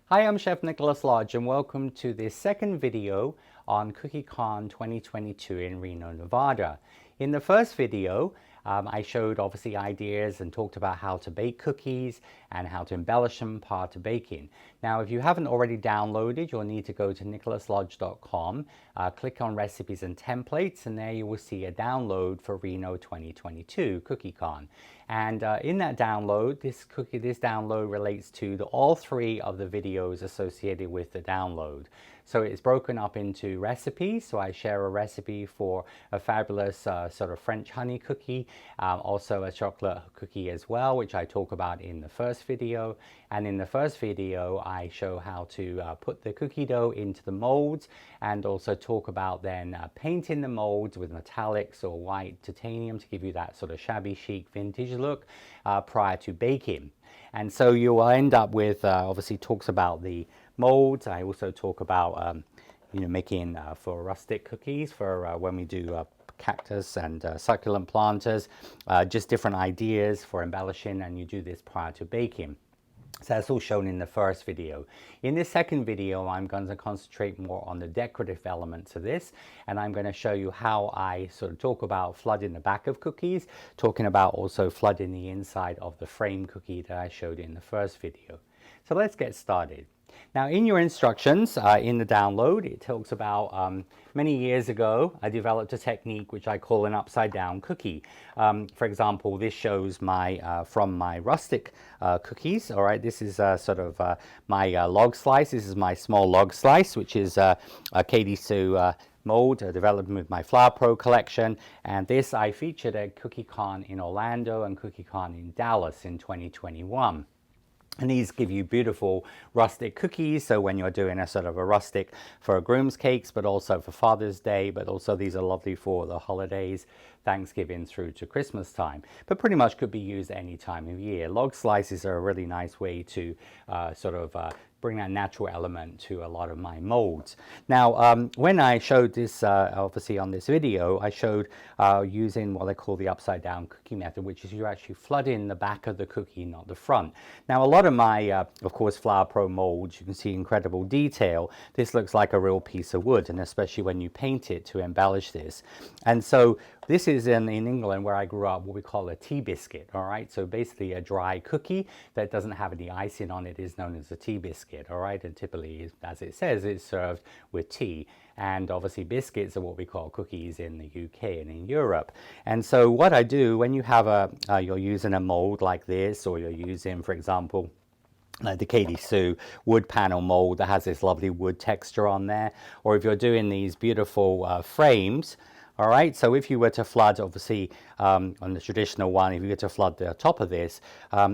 Hi, I'm Chef Nicholas Lodge and welcome to this second video on CookieCon 2022 in Reno, Nevada. In the first video, I showed obviously ideas and talked about how to bake cookies and how to embellish them prior to baking. Now, if you haven't already downloaded, you'll need to go to nicholaslodge.com, click on recipes and templates, and there you will see a download for Reno 2022 CookieCon. And in that download, this download relates to all three of the videos associated with the download. So it's broken up into recipes. So I share a recipe for a fabulous sort of French honey cookie, also a chocolate cookie as well, which I talk about in the first video. And in the first video, I show how to put the cookie dough into the molds and also talk about then painting the molds with metallics or white titanium to give you that sort of shabby chic vintage look prior to baking. And so you will end up with obviously talks about the molds. I also talk about making for rustic cookies for when we do cactus and succulent planters, just different ideas for embellishing, and you do this prior to baking. So that's all shown in the first video. In this second video, I'm going to concentrate more on the decorative elements of this, and I'm going to show you how I sort of talk about flooding the back of cookies, talking about also flooding the inside of the frame cookie that I showed in the first video. So let's get started. Now, in your instructions in the download, it talks about many years ago, I developed a technique which I call an upside down cookie. For example, this shows my from my rustic cookies. All right, this is sort of my log slice. This is my small log slice, which is a Katie Sue mold developed with my Flower Pro collection. And this I featured at CookieCon in Orlando and CookieCon in Dallas in 2021. And these give you beautiful rustic cookies. So when you're doing a sort of a rustic for a groom's cakes, but also for Father's Day, but also these are lovely for the holidays, Thanksgiving through to Christmas time, but pretty much could be used any time of year. Log slices are a really nice way to bring that natural element to a lot of my molds. Now, when I showed this, obviously on this video, I showed using what I call the upside down cookie method, which is you actually flood in the back of the cookie, not the front. Now, a lot of my, of course, Flower Pro molds, you can see incredible detail. This looks like a real piece of wood, and especially when you paint it to embellish this. And so this is in England where I grew up, what we call a tea biscuit, all right? So basically a dry cookie that doesn't have any icing on it is known as a tea biscuit, all right? And typically, as it says, it's served with tea. And obviously biscuits are what we call cookies in the UK and in Europe. And so what I do when you have you're using a mold like this, or you're using, for example, the Katie Sue wood panel mold that has this lovely wood texture on there, or if you're doing these beautiful frames, all right, so if you were to flood, obviously, on the traditional one, if you were to flood the top of this,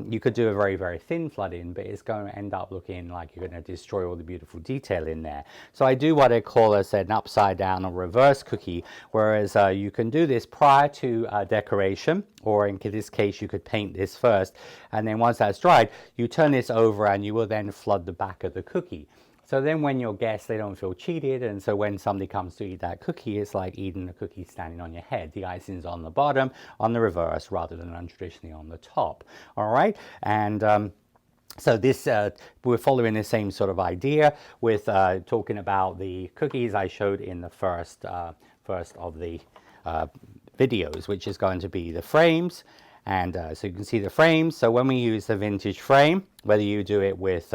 you could do a very, very thin flooding, but it's going to end up looking like you're going to destroy all the beautiful detail in there. So I do what I call as an upside down or reverse cookie, whereas you can do this prior to decoration, or in this case, you could paint this first, and then once that's dried, you turn this over and you will then flood the back of the cookie. So then when your guests, they don't feel cheated, and so when somebody comes to eat that cookie, it's like eating a cookie standing on your head. The icing's on the bottom, on the reverse, rather than traditionally on the top. All right, and so this, we're following the same sort of idea with talking about the cookies I showed in the first of the videos, which is going to be the frames. And so you can see the frames. So when we use the vintage frame, whether you do it with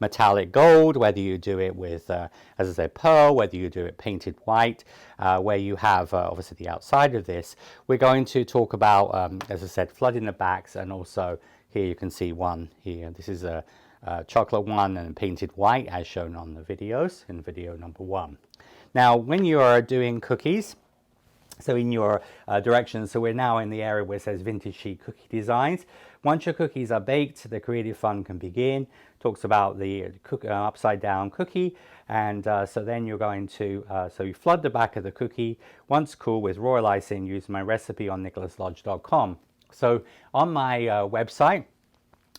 metallic gold, whether you do it with, as I said, pearl, whether you do it painted white, where you have obviously the outside of this, we're going to talk about, as I said, flooding the backs, and also here you can see one here. This is a chocolate one and painted white as shown on the videos in video number 1. Now, when you are doing cookies, so in your directions, so we're now in the area where it says Vintage Chic Cookie Designs. Once your cookies are baked, the creative fun can begin. Talks about the upside down cookie. And so then you're going to, so you flood the back of the cookie. Once cool with royal icing, use my recipe on nicholaslodge.com. So on my website,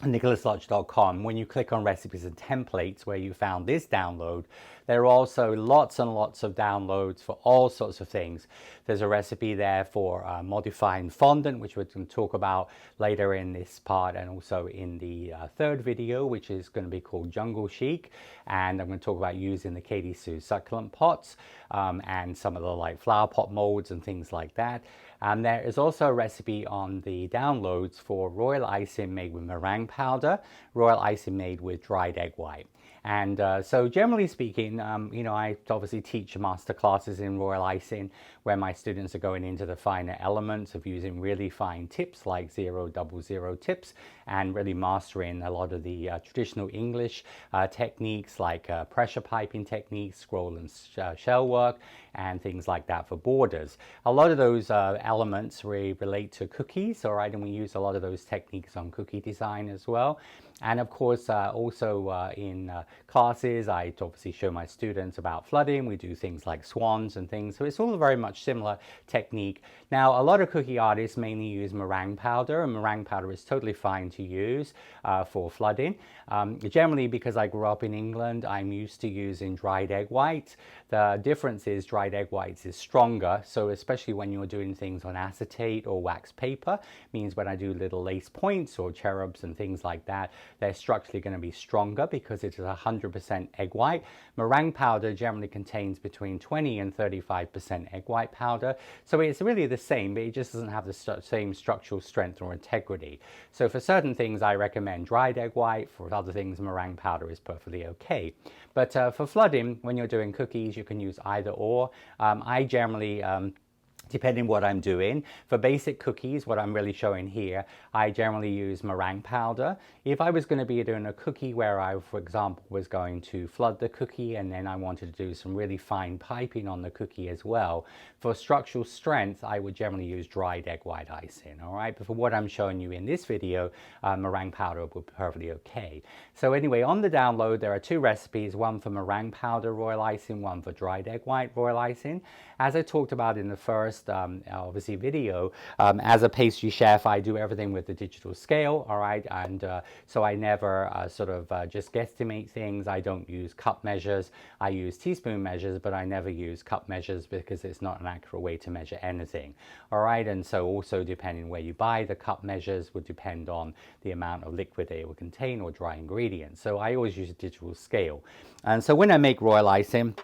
nicholaslodge.com, when you click on recipes and templates where you found this download, There are also lots and lots of downloads for all sorts of things. There's a recipe there for modifying fondant, which we're going to talk about later in this part, and also in the third video, which is going to be called Jungle Chic. And I'm going to talk about using the Katie Sue succulent pots and some of the like flower pot molds and things like that. And there is also a recipe on the downloads for royal icing made with meringue powder, royal icing made with dried egg white. And so generally speaking, you know, I obviously teach master classes in royal icing where my students are going into the finer elements of using really fine tips like 0, 00 tips, and really mastering a lot of the traditional English techniques like pressure piping techniques, scroll and shell work, and things like that for borders. A lot of those elements relate to cookies, all right, and we use a lot of those techniques on cookie design as well. And of course, also in classes, I obviously show my students about flooding. We do things like swans and things. So it's all a very much similar technique. Now, a lot of cookie artists mainly use meringue powder, and meringue powder is totally fine to use for flooding. Generally, because I grew up in England, I'm used to using dried egg white. The difference is dried egg whites is stronger. So especially when you're doing things on acetate or wax paper, means when I do little lace points or cherubs and things like that, they're structurally going to be stronger because it is 100% egg white. Meringue powder generally contains between 20 and 35% egg white powder. So it's really the same, but it just doesn't have the same structural strength or integrity. So for certain things, I recommend dried egg white. For other things, meringue powder is perfectly okay. But for flooding, when you're doing cookies, you can use either or. I generally depending what I'm doing. For basic cookies, what I'm really showing here, I generally use meringue powder. If I was going to be doing a cookie where I, for example, was going to flood the cookie and then I wanted to do some really fine piping on the cookie as well, for structural strength, I would generally use dried egg white icing, all right? But for what I'm showing you in this video, meringue powder would be perfectly okay. So anyway, on the download, there are two recipes, one for meringue powder royal icing, one for dried egg white royal icing. As I talked about in the first obviously video, as a pastry chef, I do everything with the digital scale, all right, and so I never sort of just guesstimate things. I don't use cup measures. I use teaspoon measures, but I never use cup measures because it's not an accurate way to measure anything, all right. And so also depending where you buy the cup measures would depend on the amount of liquid they will contain or dry ingredients. So I always use a digital scale. And so when I make royal icing,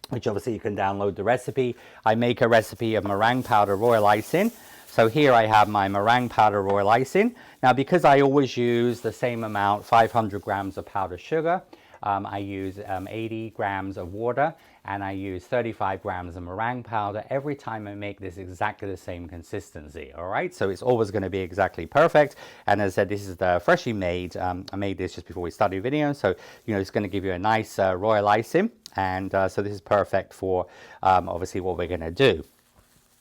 which obviously you can download the recipe, I make a recipe of meringue powder royal icing. So here I have my meringue powder royal icing. Now, because I always use the same amount, 500 grams of powdered sugar, I use 80 grams of water, and I use 35 grams of meringue powder every time I make this exactly the same consistency, all right? So it's always going to be exactly perfect. And as I said, this is the freshly made. I made this just before we started video, so you know it's going to give you a nice royal icing. And so this is perfect for obviously what we're going to do.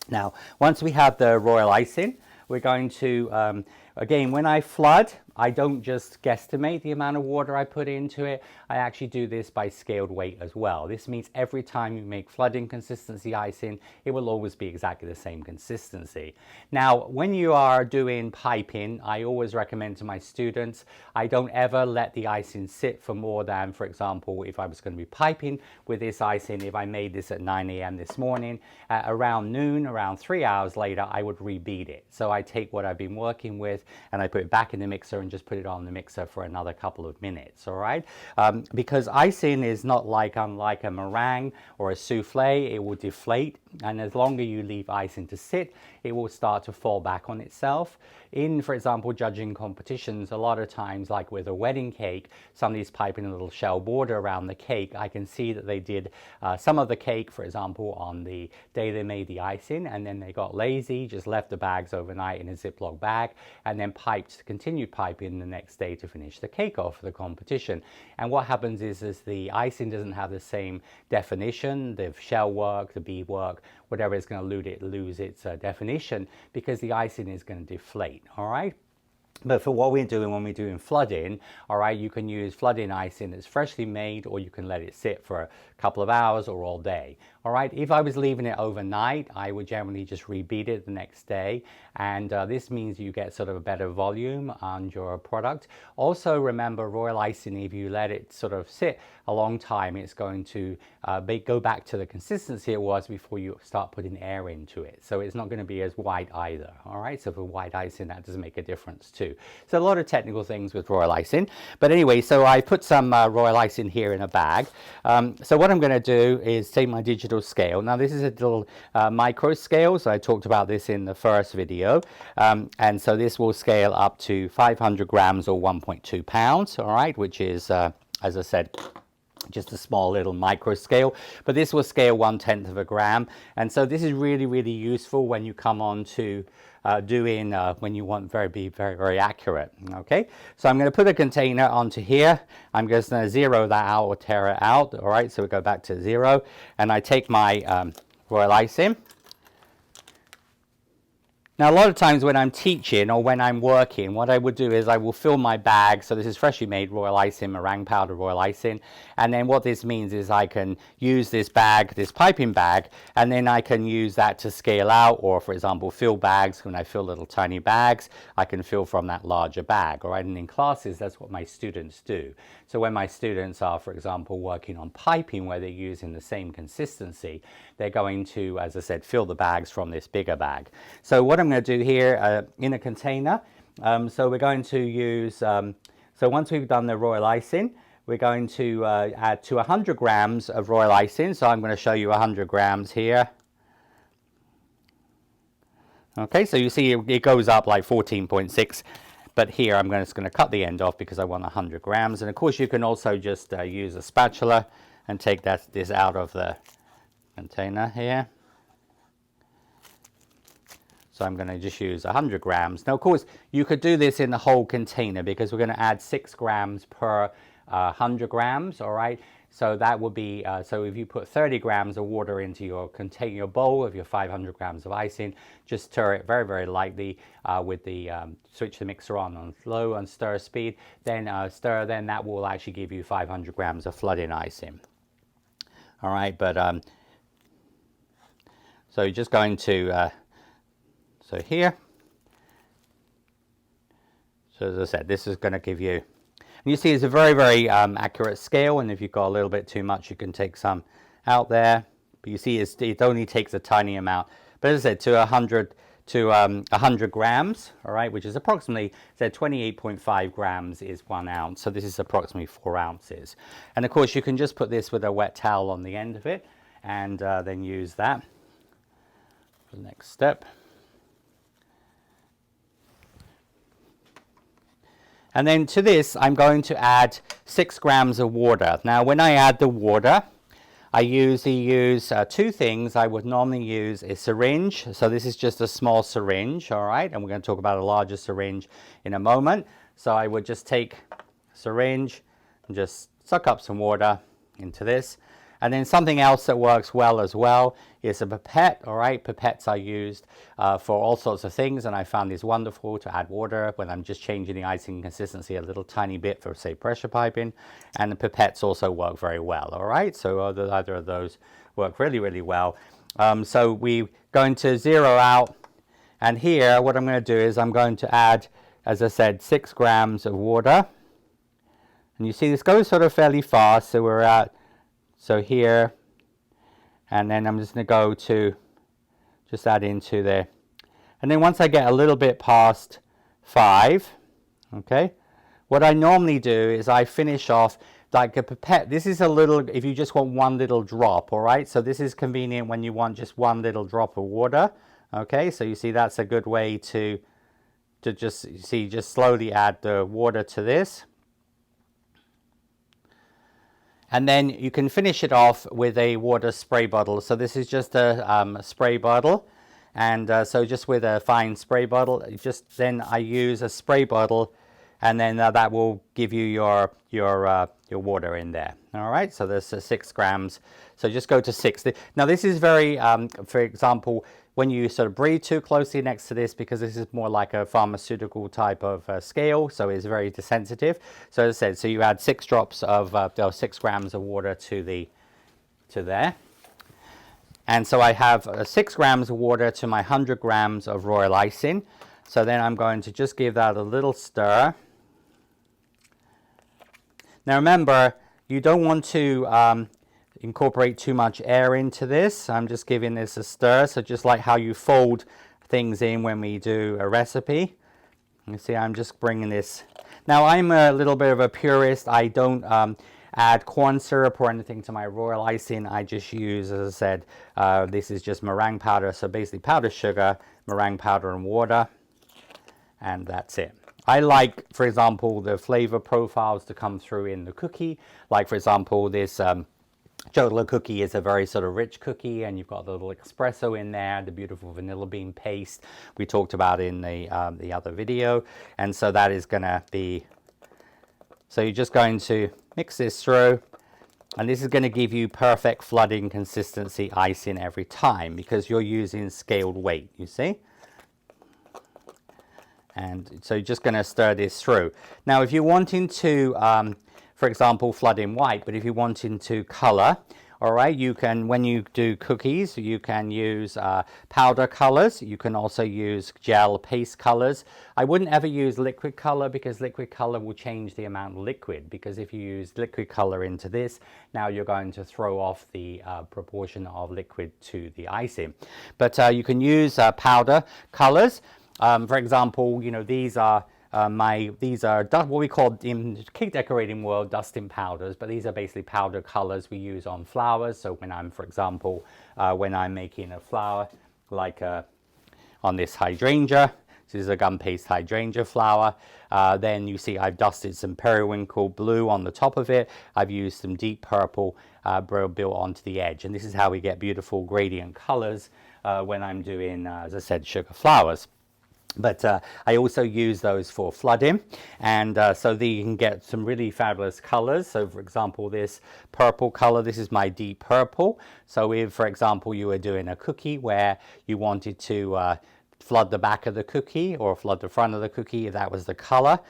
Now, once we have the royal icing, we're going to, again, when I flood, I don't just guesstimate the amount of water I put into it. I actually do this by scaled weight as well. This means every time you make flooding consistency icing, it will always be exactly the same consistency. Now, when you are doing piping, I always recommend to my students, I don't ever let the icing sit for more than, for example, if I was going to be piping with this icing, if I made this at 9 a.m. this morning, around noon, around 3 hours later, I would rebeat it. So I take what I've been working with and I put it back in the mixer and just put it on the mixer for another couple of minutes, all right? Because icing is not unlike a meringue or a souffle, it will deflate, and as longer you leave icing to sit, it will start to fall back on itself. In, for example, judging competitions, a lot of times, like with a wedding cake, somebody's piping a little shell border around the cake. I can see that they did some of the cake, for example, on the day they made the icing, and then they got lazy, just left the bags overnight in a Ziploc bag, and then continued piping the next day to finish the cake off for the competition. And what happens is the icing doesn't have the same definition, the shell work, the bead work, whatever is going to lose its definition, because the icing is going to deflate, all right? But for what we're doing when we're doing flooding, all right, you can use flooding icing that's freshly made, or you can let it sit for a couple of hours or all day. All right, if I was leaving it overnight, I would generally just rebeat it the next day. And this means you get sort of a better volume on your product. Also remember, royal icing, if you let it sort of sit a long time, it's going to go back to the consistency it was before you start putting air into it. So it's not going to be as white either. All right, so for white icing, that does make a difference too. So a lot of technical things with royal icing. But anyway, so I put some royal icing here in a bag. So what I'm going to do is take my digital scale. Now this is a little micro scale, so I talked about this in the first video. And so this will scale up to 500 grams or 1.2 pounds, all right, which is, as I said, just a small little micro scale, but this will scale 1/10 of a gram. And so this is really, really useful when you come on to doing, when you want be very accurate. Okay, so I'm going to put a container onto here. I'm just going to zero that out or tear it out. All right, so we go back to 0, and I take my royal icing. Now, a lot of times when I'm teaching or when I'm working, what I would do is I will fill my bag. So this is freshly made royal icing, meringue powder royal icing. And then what this means is I can use this bag, this piping bag, and then I can use that to scale out, or for example, fill bags. When I fill little tiny bags, I can fill from that larger bag. All right, and in classes, that's what my students do. So when my students are, for example, working on piping where they're using the same consistency, they're going to, as I said, fill the bags from this bigger bag. So what I'm going to do here in a container, so we're going to use, so once we've done the royal icing, we're going to add to 100 grams of royal icing. So I'm going to show you 100 grams here. Okay, so you see it goes up like 14.6. But here I'm just going to cut the end off because I want 100 grams. And of course you can also just use a spatula and take this out of the container here. So I'm going to just use 100 grams. Now of course you could do this in the whole container because we're going to add 6 grams per 100 grams, all right? So that would be, so if you put 30 grams of water into your container, your bowl of your 500 grams of icing, just stir it very, very lightly with the, switch the mixer on low and stir speed, then stir, then that will actually give you 500 grams of flooding icing. All right, but, so you're just going to, so here, so as I said, this is going to give you, and you see it's a very, very accurate scale, and if you've got a little bit too much, you can take some out there. But you see it only takes a tiny amount. But as I said, to 100 grams, all right, which is approximately, said 28.5 grams is 1 ounce. So this is approximately 4 ounces. And of course, you can just put this with a wet towel on the end of it, and then use that for the next step. And then to this, I'm going to add 6 grams of water. Now, when I add the water, I usually use 2 things. I would normally use a syringe. So this is just a small syringe, all right? And we're going to talk about a larger syringe in a moment. So I would just take a syringe and just suck up some water into this. And then something else that works well as well is a pipette, all right? Pipettes are used for all sorts of things, and I found this wonderful to add water when I'm just changing the icing consistency a little tiny bit for, say, pressure piping. And the pipettes also work very well, all right? So either of those work really, really well. So we're going to zero out, and here what I'm going to do is I'm going to add, as I said, 6 grams of water. And you see this goes sort of fairly fast, so we're at, so here, and then I'm just going to go to just add into there. And then once I get a little bit past 5, okay, what I normally do is I finish off like a pipette. This is a little, if you just want one little drop, all right? So this is convenient when you want just one little drop of water, okay? So you see that's a good way to just, see, just slowly add the water to this. And then you can finish it off with a water spray bottle. So this is just a spray bottle. And so just with a fine spray bottle, just then I use a spray bottle, and then that will give you your your water in there. All right, so there's 6 grams. So just go to 6. Now this is very, for example, when you sort of breathe too closely next to this, because this is more like a pharmaceutical type of scale, so it's very sensitive. So as I said, so you add 6 drops of 6 grams of water to there. And so I have 6 grams of water to my 100 grams of royal icing. So then I'm going to just give that a little stir. Now remember, you don't want to incorporate too much air into this. I'm just giving this a stir, so just like how you fold things in when we do a recipe. You see, I'm just bringing this. Now I'm a little bit of a purist. I don't add corn syrup or anything to my royal icing. I just use, as I said, this is just meringue powder. So basically powdered sugar, meringue powder and water, and that's it. I like, for example, the flavor profiles to come through in the cookie. Like, for example, this chocolate cookie is a very sort of rich cookie, and you've got the little espresso in there, the beautiful vanilla bean paste we talked about in the other video. And so that is going to be, so you're just going to mix this through, and this is going to give you perfect flooding consistency icing every time, because you're using scaled weight, you see. And so you're just going to stir this through. Now, if you're wanting to, for example, flood in white, but if you're wanting to color, all right, you can, when you do cookies, you can use powder colors. You can also use gel paste colors. I wouldn't ever use liquid color, because liquid color will change the amount of liquid. Because if you use liquid color into this, now you're going to throw off the proportion of liquid to the icing. But you can use powder colors. For example, you know, these are what we call in the cake decorating world dusting powders, but these are basically powder colors we use on flowers. So when I'm, for example, when I'm making a flower, like on this hydrangea, this is a gum paste hydrangea flower, then you see I've dusted some periwinkle blue on the top of it. I've used some deep purple built onto the edge, and this is how we get beautiful gradient colors when I'm doing, as I said, sugar flowers. But I also use those for flooding, and so that you can get some really fabulous colors. So for example, this purple color, this is my deep purple. So if, for example, you were doing a cookie where you wanted to flood the back of the cookie or flood the front of the cookie, if that was the color,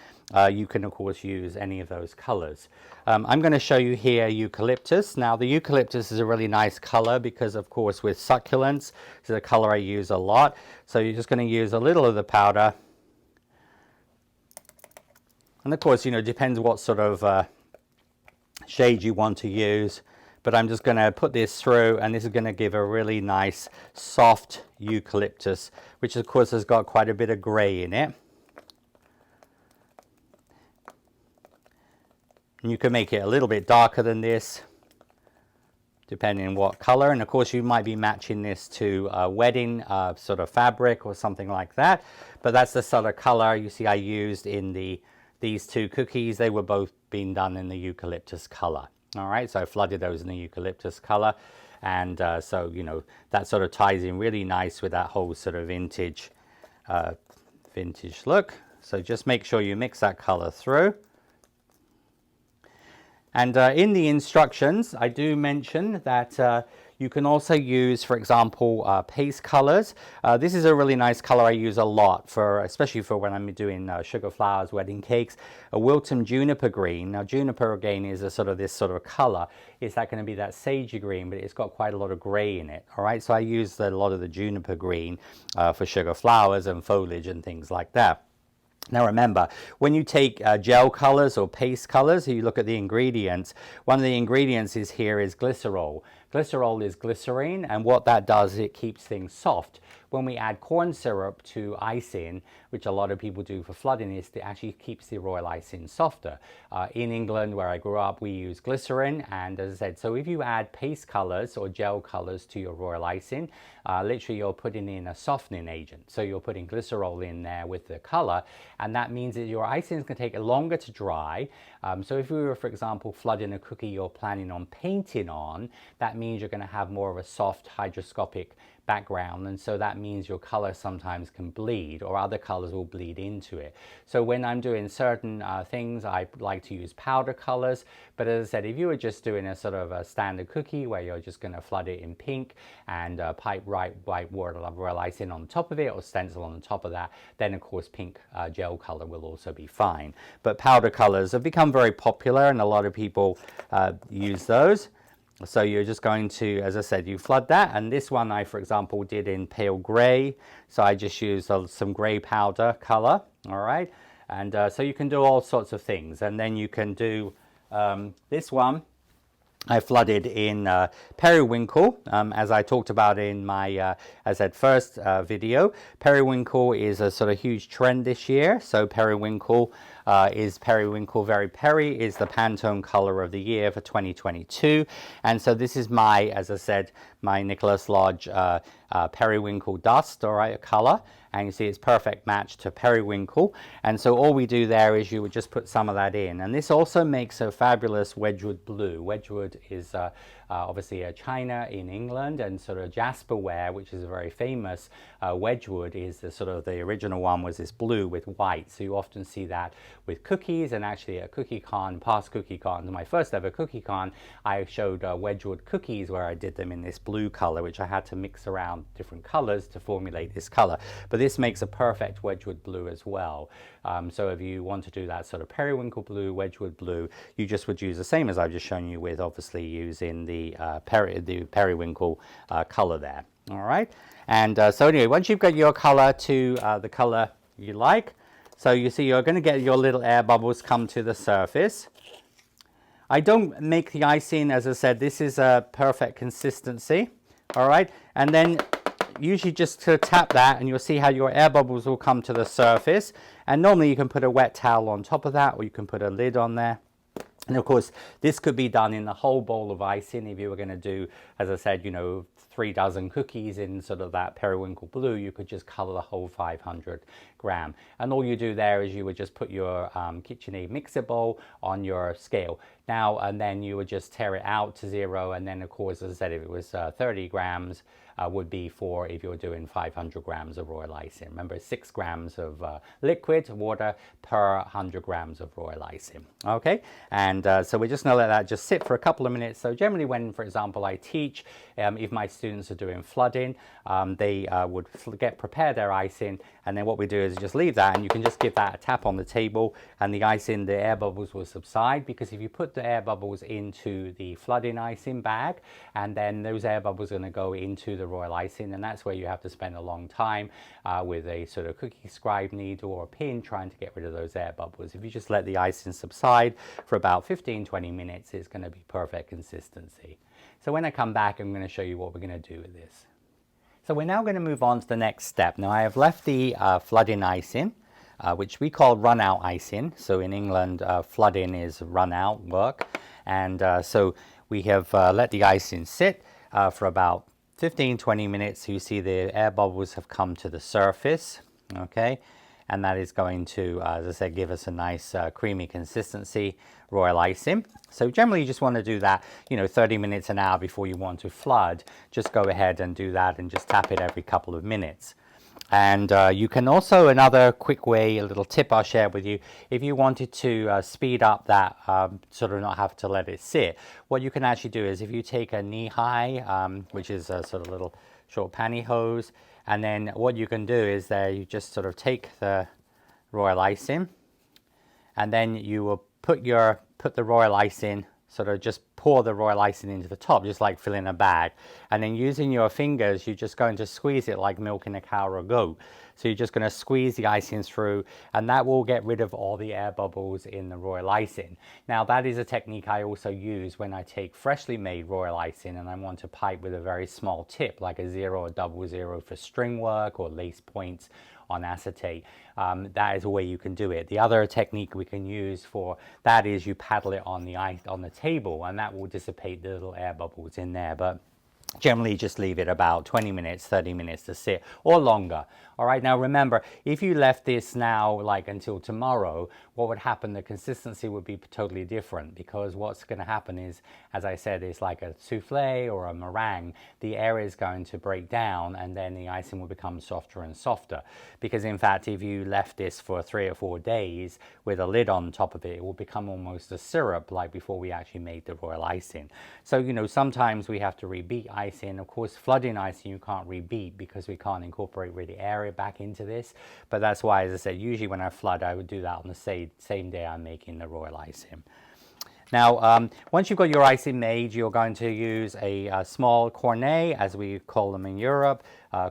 you can of course use any of those colors. I'm going to show you here eucalyptus. Now the eucalyptus is a really nice color because, of course, with succulents, this is a color I use a lot. So you're just going to use a little of the powder, and of course, you know, it depends what sort of shade you want to use. But I'm just going to put this through, and this is going to give a really nice soft eucalyptus, which of course has got quite a bit of gray in it. And you can make it a little bit darker than this, depending on what color. And of course you might be matching this to a wedding sort of fabric or something like that. But that's the sort of color you see I used in these two cookies. They were both being done in the eucalyptus color. All right, so I flooded those in the eucalyptus color, and so, you know, that sort of ties in really nice with that whole sort of vintage look. So just make sure you mix that color through. And in the instructions, I do mention that you can also use, for example, paste colors. This is a really nice color I use a lot, especially for when I'm doing sugar flowers, wedding cakes. A Wilton Juniper Green. Now, Juniper again is this sort of color. It's not going to be that sagey green, but it's got quite a lot of gray in it. All right, so I use a lot of the Juniper Green for sugar flowers and foliage and things like that. Now remember, when you take gel colors or paste colors, you look at the ingredients. One of the ingredients is glycerol. Glycerol is glycerine, and what that does is it keeps things soft. When we add corn syrup to icing, which a lot of people do for flooding, is it actually keeps the royal icing softer. In England, where I grew up, we use glycerin, and as I said, so if you add paste colors or gel colors to your royal icing, literally you're putting in a softening agent. So you're putting glycerol in there with the color, and that means that your icing is going to take longer to dry. So if you were, for example, flooding a cookie you're planning on painting on, that means you're going to have more of a soft hygroscopic background, and so that means your color sometimes can bleed, or other colors will bleed into it. So when I'm doing certain things, I like to use powder colors. But as I said, if you were just doing a sort of a standard cookie where you're just going to flood it in pink and pipe white royal icing on top of it, or stencil on the top of that, then of course pink gel color will also be fine. But powder colors have become very popular, and a lot of people use those. So you're just going to, as I said, you flood that. And this one I, for example, did in pale gray. So I just used some gray powder color, all right? And so you can do all sorts of things. And then you can do this one. I flooded in periwinkle, as I talked about in my, as I said, first video. Periwinkle is a sort of huge trend this year. So periwinkle very peri is the Pantone color of the year for 2022. And so this is my, as I said, my Nicholas Lodge periwinkle dust, all right, color. And you see it's perfect match to periwinkle. And so all we do there is you would just put some of that in. And this also makes a fabulous Wedgwood blue. Wedgwood is obviously China in England, and sort of jasperware, which is a very famous Wedgwood, is the sort of the original one was this blue with white. So you often see that with cookies, and actually at CookieCon, past CookieCon, my first ever CookieCon, I showed Wedgwood cookies where I did them in this blue color, which I had to mix around different colors to formulate this color. But this makes a perfect Wedgwood blue as well. So if you want to do that sort of periwinkle blue, Wedgwood blue, you just would use the same as I've just shown you with obviously using the periwinkle color there. All right. And so anyway, once you've got your color to the color you like, so you see you're going to get your little air bubbles come to the surface. I don't make the icing, as I said, this is a perfect consistency. All right. And then usually just to tap that, and you'll see how your air bubbles will come to the surface. And normally you can put a wet towel on top of that, or you can put a lid on there. And of course, this could be done in the whole bowl of icing. If you were going to do, as I said, you know, 3 dozen cookies in sort of that periwinkle blue, you could just color the whole 500 gram. And all you do there is you would just put your KitchenAid mixer bowl on your scale. Now, and then you would just tear it out to 0. And then, of course, as I said, if it was 30 grams, would be for if you're doing 500 grams of royal icing. Remember, 6 grams of liquid water per 100 grams of royal icing. Okay, and so we're just going to let that just sit for a couple of minutes. So generally when, for example, I teach, if my students are doing flooding, they would prepare their icing, and then what we do is just leave that, and you can just give that a tap on the table, and the icing, the air bubbles will subside, because if you put the air bubbles into the flooding icing bag, and then those air bubbles are going to go into the royal icing, and that's where you have to spend a long time with a sort of cookie scribe needle or a pin trying to get rid of those air bubbles. If you just let the icing subside for about 15-20 minutes, it's going to be perfect consistency. So when I come back, I'm going to show you what we're going to do with this. So we're now going to move on to the next step. Now I have left the flooding icing, which we call run out icing. So in England, flooding is run out work. And so we have let the icing sit for about 15-20 minutes. You see the air bubbles have come to the surface, okay, and that is going to, as I said, give us a nice creamy consistency royal icing. So generally you just want to do that, you know, 30 minutes an hour before you want to flood. Just go ahead and do that and just tap it every couple of minutes. And you can also, another quick way, a little tip I'll share with you, if you wanted to speed up that, sort of not have to let it sit, what you can actually do is if you take a knee-high, which is a sort of little short pantyhose, and then what you can do is there you just sort of take the royal icing, and then you will put the royal icing, sort of just pour the royal icing into the top, just like filling a bag. And then using your fingers, you're just going to squeeze it like milking a cow or a goat. So you're just going to squeeze the icing through, and that will get rid of all the air bubbles in the royal icing. Now that is a technique I also use when I take freshly made royal icing and I want to pipe with a very small tip, like a 0 or 00 for string work or lace points on acetate. That is a way you can do it. The other technique we can use for that is you paddle it on the table, and that will dissipate the little air bubbles in there. But Generally just leave it about 20 minutes, 30 minutes to sit, or longer. All right, now remember, if you left this now like until tomorrow, what would happen? The consistency would be totally different, because what's going to happen is, as I said, it's like a souffle or a meringue. The air is going to break down, and then the icing will become softer and softer. Because in fact, if you left this for 3 or 4 days with a lid on top of it, it will become almost a syrup, like before we actually made the royal icing. So, you know, sometimes we have to rebeat icing. Of course, flooding icing you can't rebeat, because we can't incorporate really air back into this. But that's why, as I said, usually when I flood, I would do that on the same day I'm making the royal icing. Now, once you've got your icing made, you're going to use a small cornet, as we call them in Europe.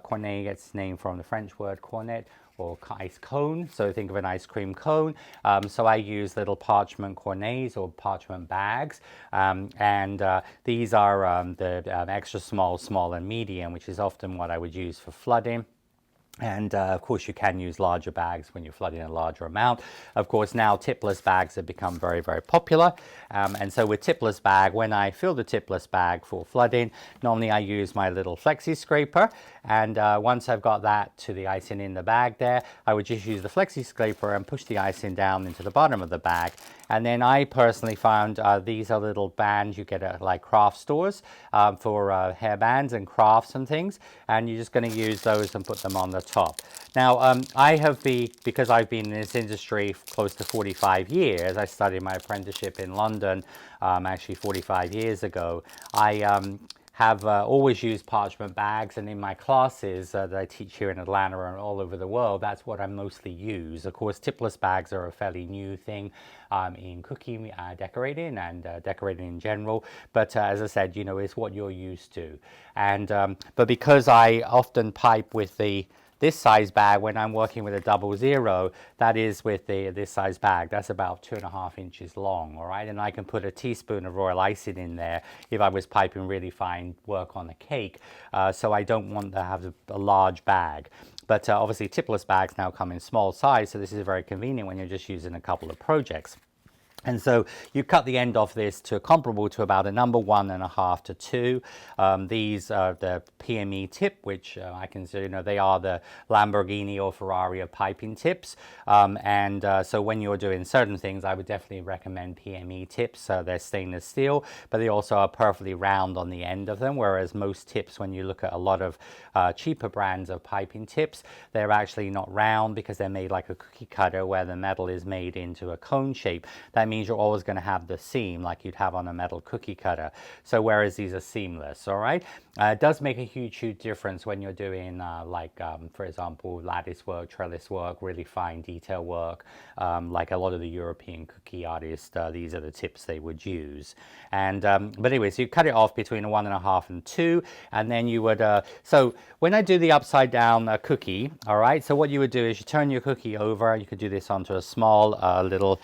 Cornet gets its name from the French word cornet, or ice cone. So think of an ice cream cone. So I use little parchment cornets or parchment bags. These are the extra small, small and medium, which is often what I would use for flooding. And of course, you can use larger bags when you're flooding a larger amount. Of course, now tipless bags have become very, very popular. And so with tipless bag, when I fill the tipless bag for flooding, normally I use my little flexi scraper. And once I've got that to the icing in the bag there, I would just use the flexi scraper and push the icing down into the bottom of the bag. And then I personally found these are little bands you get at like craft stores for hair bands and crafts and things. And you're just going to use those and put them on the top. Now, because I've been in this industry close to 45 years, I studied my apprenticeship in London actually 45 years ago. I have always used parchment bags, and in my classes that I teach here in Atlanta and all over the world, that's what I mostly use. Of course, tipless bags are a fairly new thing in cookie decorating and decorating in general, but as I said, you know, it's what you're used to. And but because I often pipe with this size bag when I'm working with a 00, that is with this size bag, that's about 2.5 inches long, all right? And I can put a teaspoon of royal icing in there if I was piping really fine work on a cake. So I don't want to have a large bag. But obviously tipless bags now come in small size, so this is very convenient when you're just using a couple of projects. And so you cut the end of this to comparable to about a number 1.5 to 2. These are the PME tip, which I consider, you know, they are the Lamborghini or Ferrari of piping tips. So when you're doing certain things, I would definitely recommend PME tips. They're stainless steel, but they also are perfectly round on the end of them. Whereas most tips, when you look at a lot of cheaper brands of piping tips, they're actually not round because they're made like a cookie cutter, where the metal is made into a cone shape. That means you're always going to have the seam like you'd have on a metal cookie cutter. So whereas these are seamless, all right? It does make a huge difference when you're doing for example, lattice work, trellis work, really fine detail work. Like a lot of the European cookie artists, these are the tips they would use. And but anyway, so you cut it off between a 1.5 and 2, and then you would so when I do the upside down cookie, all right, so what you would do is you turn your cookie over. You could do this onto a small little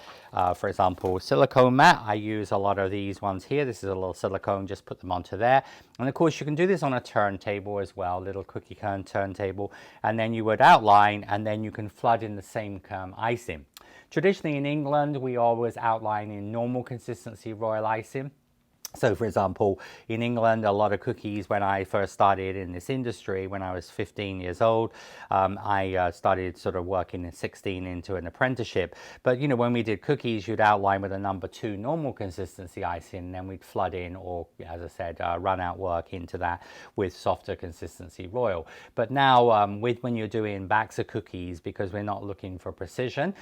for example, silicone mat. I use a lot of these ones here. This is a little silicone, just put them onto there. And of course you can do this on a turntable as well, little CookieCon turntable. And then you would outline, and then you can flood in the same icing. Traditionally in England, we always outline in normal consistency royal icing. So for example, in England, a lot of cookies, when I first started in this industry, when I was 15 years old, I started sort of working at 16 into an apprenticeship. But, you know, when we did cookies, you'd outline with a number 2 normal consistency icing, and then we'd flood in, or as I said, run out work into that with softer consistency royal. But now when you're doing backs of cookies, because we're not looking for precision,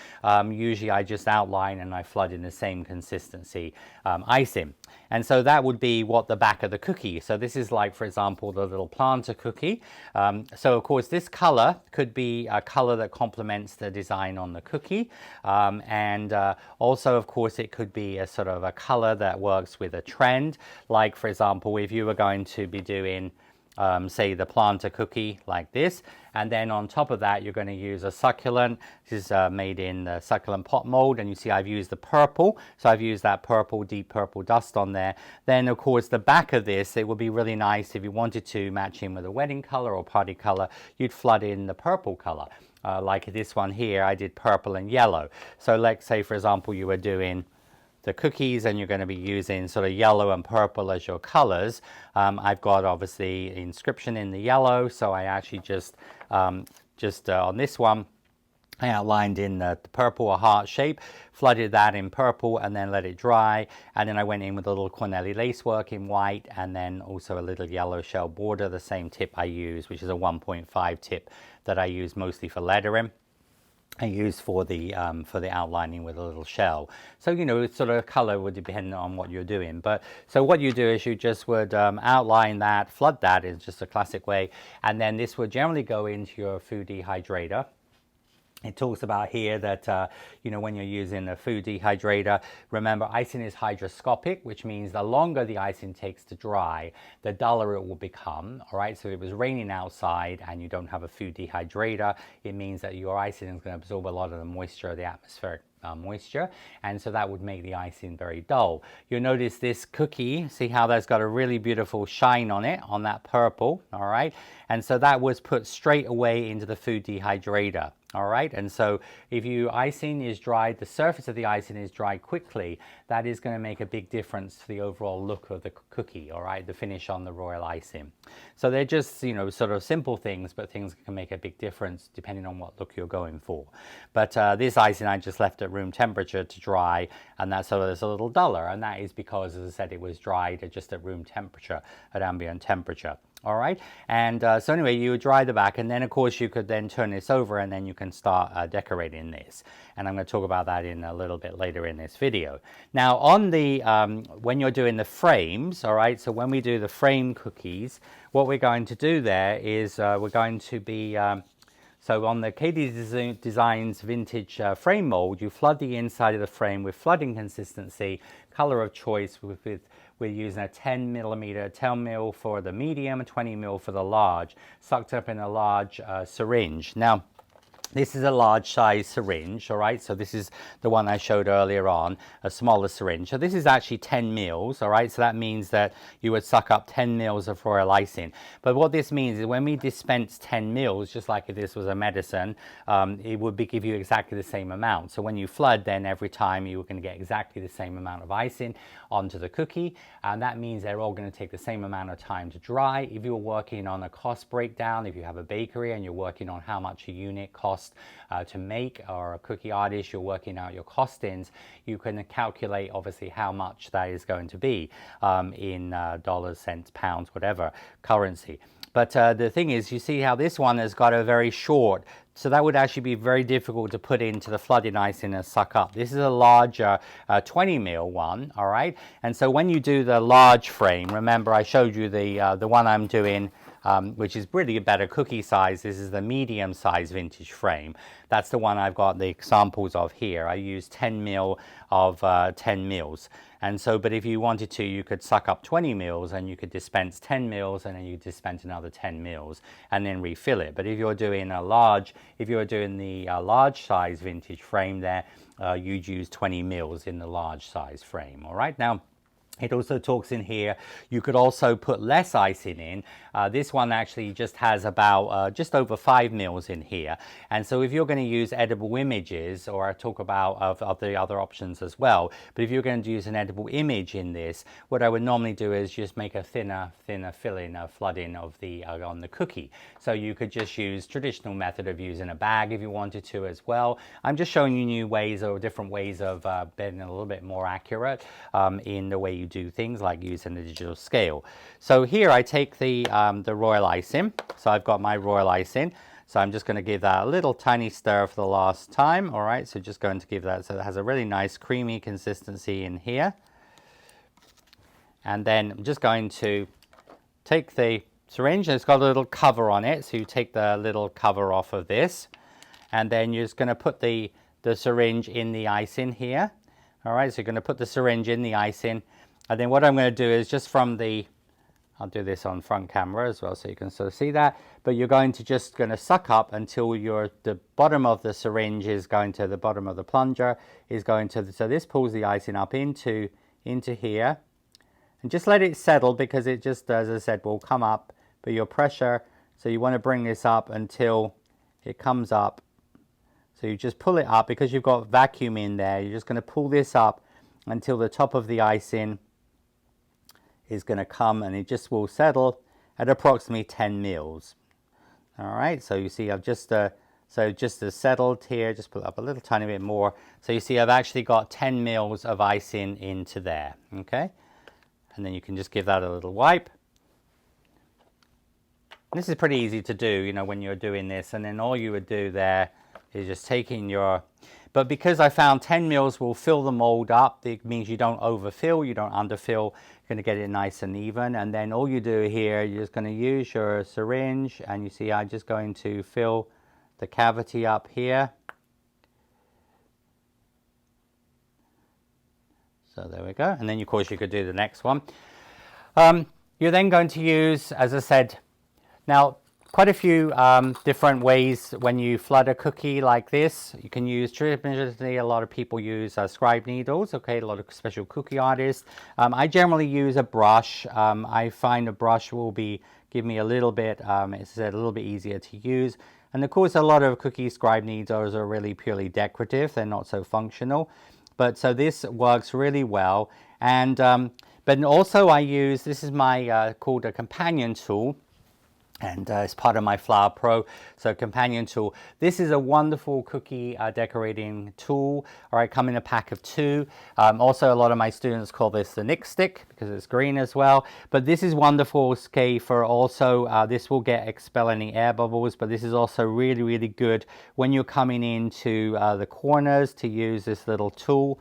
usually I just outline and I flood in the same consistency icing. And so that would be what the back of the cookie. So this is like, for example, the little planter cookie. So of course this color could be a color that complements the design on the cookie. Also, of course, it could be a sort of a color that works with a trend. Like, for example, if you were going to be doing say the planter cookie like this, and then on top of that you're going to use a succulent. This is made in the succulent pot mold, and you see I've used the purple, so I've used that purple, deep purple dust on there. Then of course the back of this, it would be really nice if you wanted to match in with a wedding color or party color, you'd flood in the purple color. Like this one here, I did purple and yellow. So let's say, for example, you were doing the cookies and you're going to be using sort of yellow and purple as your colors, I've got obviously inscription in the yellow, so I actually just on this one, I outlined in the purple a heart shape, flooded that in purple and then let it dry, and then I went in with a little corneli lacework in white and then also a little yellow shell border, the same tip I use, which is a 1.5 tip that I use mostly for lettering. I use for the outlining with a little shell. So, you know, it's sort of color would depend on what you're doing. But so what you do is you just would outline that, flood that is just a classic way, and then this would generally go into your food dehydrator. It talks about here that, you know, when you're using a food dehydrator, remember icing is hygroscopic, which means the longer the icing takes to dry, the duller it will become, all right? So if it was raining outside and you don't have a food dehydrator, it means that your icing is going to absorb a lot of the moisture, the atmospheric moisture, and so that would make the icing very dull. You'll notice this cookie, see how that's got a really beautiful shine on it, on that purple, all right? And so that was put straight away into the food dehydrator. All right, and so if your icing is dried, the surface of the icing is dried quickly, that is going to make a big difference to the overall look of the cookie, all right, the finish on the royal icing. So they're just, you know, sort of simple things, but things can make a big difference depending on what look you're going for. But this icing I just left at room temperature to dry, and that's so it's a little duller, and that is because, as I said, it was dried just at room temperature, at ambient temperature. All right, and so anyway, you would dry the back, and then of course you could then turn this over and then you can start decorating this, and I'm going to talk about that in a little bit later in this video. Now on the when you're doing the frames, all right, so when we do the frame cookies, what we're going to do there is we're going to be so on the KD Designs vintage frame mold, you flood the inside of the frame with flooding consistency, color of choice we're using a 10 millimeter 10 mil for the medium, 20 mil for the large, sucked up in a large syringe. Now, this is a large size syringe, all right? So this is the one I showed earlier on, a smaller syringe. So this is actually 10 mils, all right? So that means that you would suck up 10 mils of royal icing. But what this means is when we dispense 10 mils, just like if this was a medicine, it would give you exactly the same amount. So when you flood, then every time you're going to get exactly the same amount of icing onto the cookie. And that means they're all going to take the same amount of time to dry. If you're working on a cost breakdown, if you have a bakery and you're working on how much a unit costs to make, or a cookie artist, you're working out your costings, you can calculate obviously how much that is going to be in dollars, cents, pounds, whatever currency. But the thing is, you see how this one has got a very short, so that would actually be very difficult to put into the flooded icing and suck up. This is a larger 20 mil one, all right? And so when you do the large frame, remember I showed you the one I'm doing, which is really a better cookie size. This is the medium size vintage frame. That's the one I've got the examples of here. I use 10 mil of 10 mils. And so, but if you wanted to, you could suck up 20 mils and you could dispense 10 mils and then you dispense another 10 mils and then refill it. But if you're doing a large, if you're doing the large size vintage frame there, you'd use 20 mils in the large size frame. All right. Now, it also talks in here, you could also put less icing in. This one actually just has about just over 5 mils in here. And so if you're going to use edible images, or I talk about of the other options as well, but if you're going to use an edible image in this, what I would normally do is just make a thinner filling, a flooding of the on the cookie. So you could just use traditional method of using a bag if you wanted to as well. I'm just showing you new ways or different ways of being a little bit more accurate in the way you do things, like using the digital scale. So here I take the royal icing. So I've got my royal icing. So I'm just going to give that a little tiny stir for the last time. All right, so just going to give that, so it has a really nice creamy consistency in here. And then I'm just going to take the syringe, and it's got a little cover on it. So you take the little cover off of this, and then you're just going to put the syringe in the icing here. All right, so you're going to put the syringe in the icing. And then what I'm going to do is just from the, I'll do this on front camera as well so you can sort of see that, but you're going to suck up until the bottom of the syringe is going to the bottom of the plunger, is going to, so this pulls the icing up into here, and just let it settle, because it just, as I said, will come up, but your pressure, so you want to bring this up until it comes up. So you just pull it up, because you've got vacuum in there, you're just going to pull this up until the top of the icing is going to come, and it just will settle at approximately 10 mils. All right, so you see I've just settled here, just put up a little tiny bit more. So you see I've actually got 10 mils of icing into there, okay? And then you can just give that a little wipe. This is pretty easy to do, you know, when you're doing this, and then all you would do there is just taking your, but because I found 10 mils will fill the mold up, it means you don't overfill, you don't underfill, you're going to get it nice and even. And then all you do here, you're just going to use your syringe, and you see I'm just going to fill the cavity up here. So there we go, and then of course you could do the next one. You're then going to use, as I said, now quite a few different ways when you flood a cookie like this. You can use, traditionally a lot of people use scribe needles, okay, a lot of special cookie artists. I generally use a brush. I find a brush will give me a little bit, it's a little bit easier to use. And of course a lot of cookie scribe needles are really purely decorative, they're not so functional. But so this works really well. And but also I use, this is my called a companion tool, and it's part of my Flower Pro, so companion tool. This is a wonderful cookie decorating tool. All right, come in a pack of 2. Also, a lot of my students call this the Nick Stick because it's green as well. But this is wonderful, okay, for also, this will expel any air bubbles, but this is also really, really good when you're coming into the corners to use this little tool.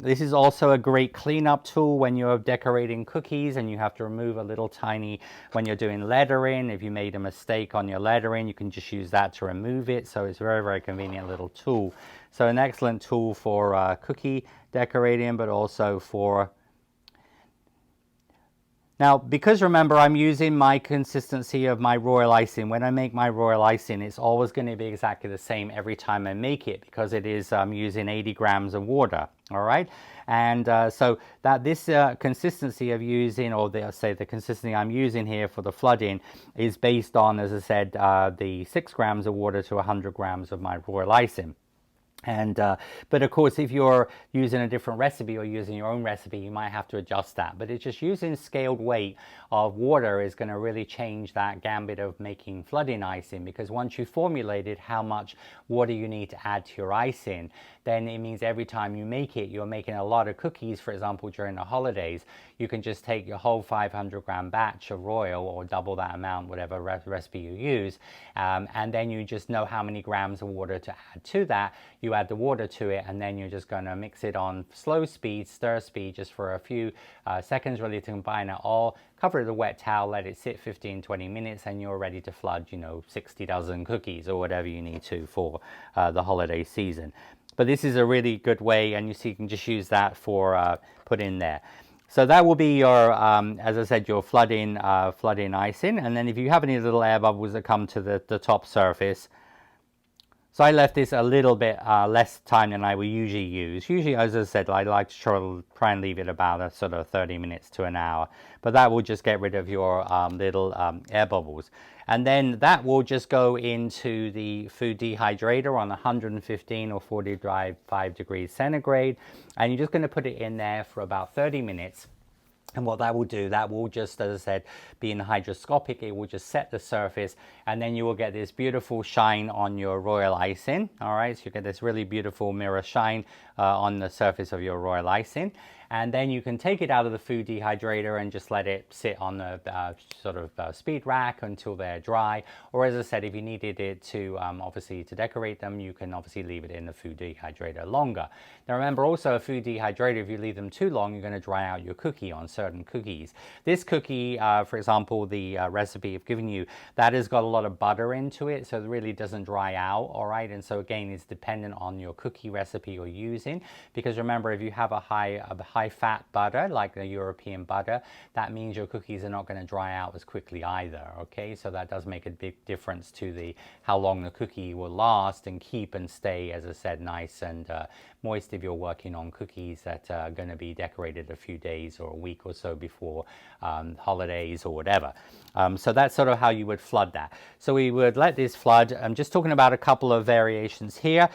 This is also a great cleanup tool when you're decorating cookies and you have to remove a little tiny, when you're doing lettering, if you made a mistake on your lettering, you can just use that to remove it. So it's a very, very convenient little tool. So an excellent tool for cookie decorating, but also for... Now, because remember, I'm using my consistency of my royal icing. When I make my royal icing, it's always going to be exactly the same every time I make it because it is using 80 grams of water, all right? And so that this consistency of using, or the consistency I'm using here for the flooding is based on, as I said, the 6 grams of water to 100 grams of my royal icing. And but of course, if you're using a different recipe or using your own recipe, you might have to adjust that. But it's just using scaled weight of water is going to really change that gambit of making flooding icing, because once you formulated how much water you need to add to your icing, then it means every time you make it, you're making a lot of cookies. For example, during the holidays, you can just take your whole 500 gram batch of royal, or double that amount, whatever recipe you use, and then you just know how many grams of water to add to that. You add the water to it, and then you're just going to mix it on slow speed, stir speed, just for a few seconds, really, to combine it all. Cover it with a wet towel, let it sit 15-20 minutes, and you're ready to flood, you know, 60 dozen cookies or whatever you need to for the holiday season. But this is a really good way, and you can just use that for put in there. So that will be your, as I said, your flooding icing. And then if you have any little air bubbles that come to the top surface, so I left this a little bit less time than I would usually use. Usually, as I said, I like to try and leave it about a sort of 30 minutes to an hour. But that will just get rid of your little air bubbles. And then that will just go into the food dehydrator on 115 or 45 degrees centigrade. And you're just going to put it in there for about 30 minutes. And what that will do, that will just, as I said, being hygroscopic, it will just set the surface, and then you will get this beautiful shine on your royal icing. All right, so you get this really beautiful mirror shine on the surface of your royal icing. And then you can take it out of the food dehydrator and just let it sit on the speed rack until they're dry. Or as I said, if you needed it to obviously to decorate them, you can obviously leave it in the food dehydrator longer. Now remember also, a food dehydrator, if you leave them too long, you're going to dry out your cookie on certain cookies. This cookie, for example, the recipe I've given you, that has got a lot of butter into it, so it really doesn't dry out, all right? And so again, it's dependent on your cookie recipe you're using, because remember, if you have a high fat butter, like the European butter, that means your cookies are not going to dry out as quickly either, okay? So that does make a big difference to how long the cookie will last and keep and stay, as I said, nice and moist if you're working on cookies that are going to be decorated a few days or a week or so before holidays or whatever. So that's sort of how you would flood that. So we would let this flood. I'm just talking about a couple of variations here.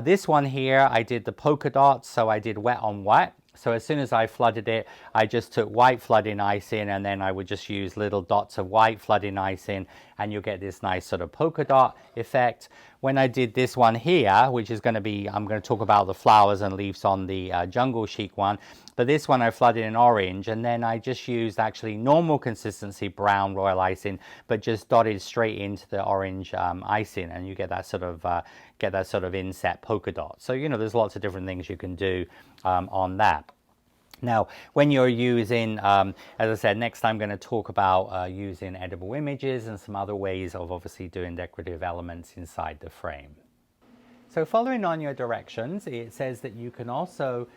This one here, I did the polka dots, so I did wet on wet. So as soon as I flooded it, I just took white flooding icing, and then I would just use little dots of white flooding icing, and you'll get this nice sort of polka dot effect. When I did this one here, which is going to be, I'm going to talk about the flowers and leaves on the Jungle Chic one, but this one I flooded in orange, and then I just used actually normal consistency brown royal icing, but just dotted straight into the orange icing, and you get that sort of inset polka dot. So, you know, there's lots of different things you can do on that. Now, when you're using, as I said, next I'm going to talk about using edible images and some other ways of obviously doing decorative elements inside the frame. So following on your directions, it says that you can also,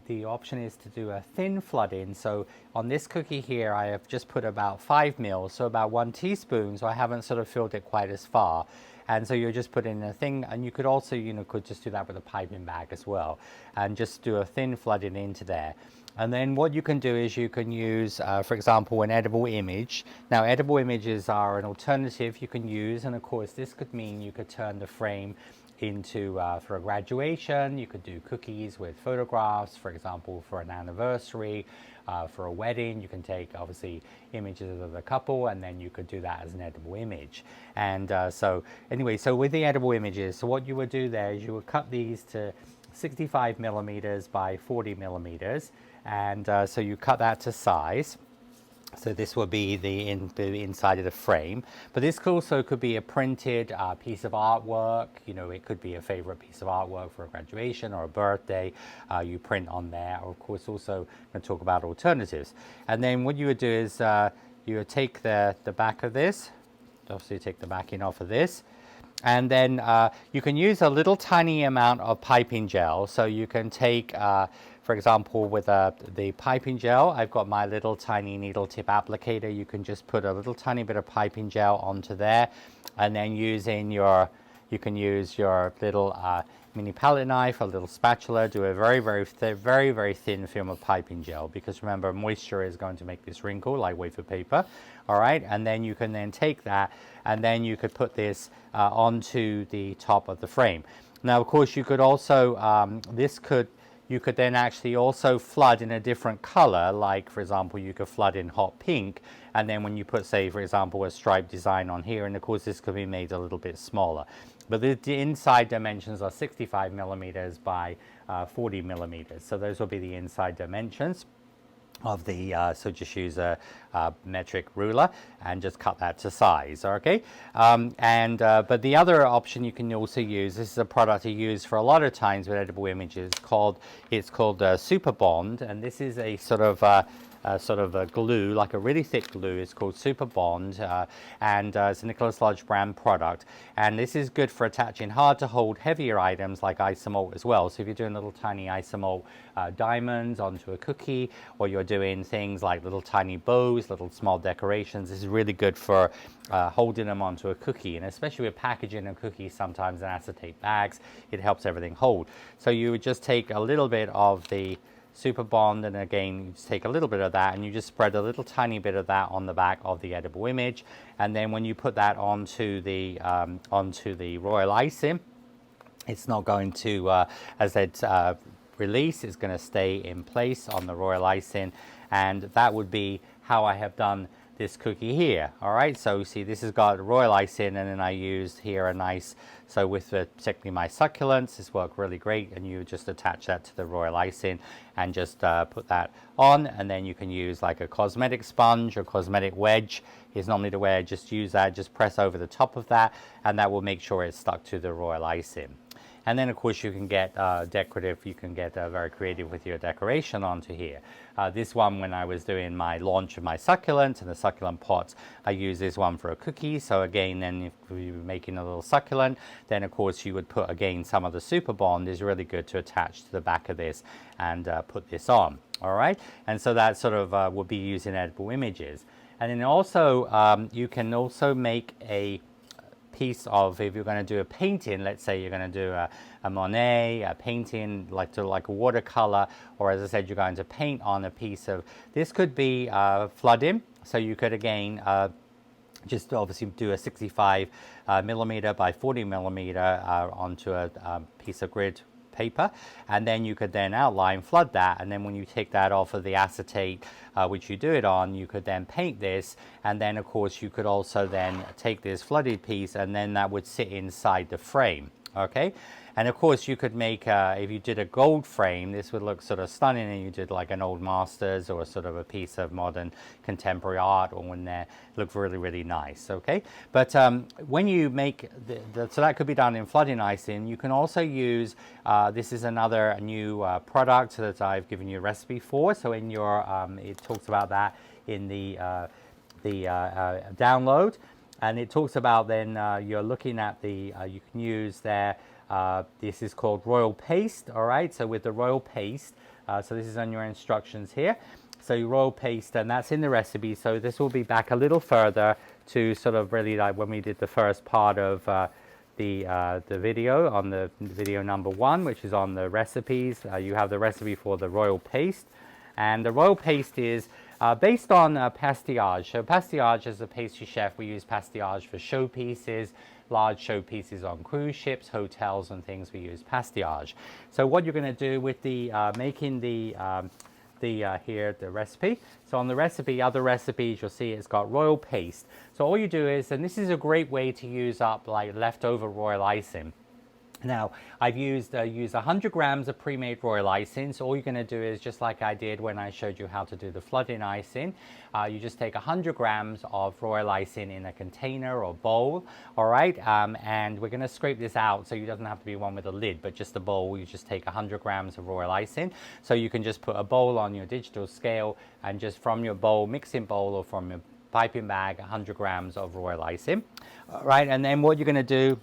the option is to do a thin flooding. So on this cookie here, I have just put about 5 mils, so about 1 teaspoon, so I haven't sort of filled it quite as far. And so you're just putting a thing, and you could also, you know, could just do that with a piping bag as well, and just do a thin flooding into there. And then what you can do is you can use, for example, an edible image. Now, edible images are an alternative you can use, and of course, this could mean you could turn the frame into, for a graduation, you could do cookies with photographs, for example, for an anniversary, for a wedding, you can take obviously images of the couple, and then you could do that as an edible image. And so anyway, so with the edible images, so what you would do there is you would cut these to 65 millimeters by 40 millimeters, and so you cut that to size. So this will be the inside of the frame, but this also could be a printed piece of artwork. You know, it could be a favorite piece of artwork for a graduation or a birthday. You print on there. Or of course, also I'm going to talk about alternatives. And then what you would do is you would take the back of this. Obviously, take the backing off of this. And then you can use a little tiny amount of piping gel. So you can take, for example, with the piping gel, I've got my little tiny needle tip applicator. You can just put a little tiny bit of piping gel onto there, and then using your, you can use your little mini palette knife, a little spatula, do a very thin film of piping gel, because remember, moisture is going to make this wrinkle like wafer paper. All right, and then you can then take that, and then you could put this onto the top of the frame. Now, of course, you could also, you could then actually also flood in a different color, like, for example, you could flood in hot pink, and then when you put, say, for example, a stripe design on here, and of course, this could be made a little bit smaller. But the inside dimensions are 65 millimeters by 40 millimeters. So those will be the inside dimensions of the, so just use a metric ruler and just cut that to size, okay? But the other option you can also use, this is a product I use for a lot of times with edible images, it's called Super Bond, and this is a sort of a glue, like a really thick glue. It's called Super Bond, and it's a Nicholas Lodge brand product. And this is good for attaching hard to hold heavier items like isomalt as well. So if you're doing little tiny isomalt diamonds onto a cookie, or you're doing things like little tiny bows, little small decorations, this is really good for holding them onto a cookie. And especially with packaging a cookie sometimes in acetate bags, it helps everything hold. So you would just take a little bit of the Super Bond, and again, you just take a little bit of that, and you just spread a little tiny bit of that on the back of the edible image. And then when you put that onto the royal icing, it's not going to, as it's release, it's going to stay in place on the royal icing. And that would be how I have done this cookie here. All right, so you see this has got royal icing, and then I used here a nice, so with particularly my succulents, this worked really great, and you just attach that to the royal icing and just put that on, and then you can use like a cosmetic sponge or cosmetic wedge is normally the way I just use that, just press over the top of that, and that will make sure it's stuck to the royal icing. And then, of course, you can get decorative, you can get very creative with your decoration onto here. This one, when I was doing my launch of my succulent and the succulent pots, I use this one for a cookie. So again, then if you were making a little succulent, then of course you would put, again, some of the Super Bond is really good to attach to the back of this and put this on. All right, and so that sort of would be using edible images. And then also, you can also make a piece of, if you're going to do a painting, let's say you're going to do a Monet, a painting like a watercolor, or as I said, you're going to paint on a piece of, this could be flooding. So you could again just obviously do a 65 millimeter by 40 millimeter onto a piece of grid paper, and then you could then outline, flood that, and then when you take that off of the acetate, which you do it on, you could then paint this, and then of course you could also then take this flooded piece, and then that would sit inside the frame. Okay, and of course you could make, if you did a gold frame, this would look sort of stunning, and you did like an old masters or sort of a piece of modern contemporary art or one there, look really, really nice. Okay, but when you make, so that could be done in flooding icing. You can also use, this is another new product that I've given you a recipe for. So in your, it talks about that in the download. And it talks about then you're looking at the, you can use there, this is called royal paste, all right? So with the royal paste, so this is on your instructions here. So your royal paste, and that's in the recipe. So this will be back a little further to sort of really like when we did the first part of the video, on the video number 1, which is on the recipes. You have the recipe for the royal paste. And the royal paste is based on pastillage. So pastillage, as a pastry chef, we use pastillage for showpieces, large showpieces on cruise ships, hotels and things, we use pastillage. So what you're going to do with the making the here, the recipe. So on the recipe, other recipes, you'll see it's got royal paste. So all you do is, and this is a great way to use up like leftover royal icing. Now, I've used 100 grams of pre-made royal icing. So all you're going to do is, just like I did when I showed you how to do the flooding icing, you just take 100 grams of royal icing in a container or bowl, all right? And we're going to scrape this out, so it doesn't have to be one with a lid, but just a bowl. You just take 100 grams of royal icing. So you can just put a bowl on your digital scale, and just from your bowl, mixing bowl, or from your piping bag, 100 grams of royal icing, all right? And then what you're going to do,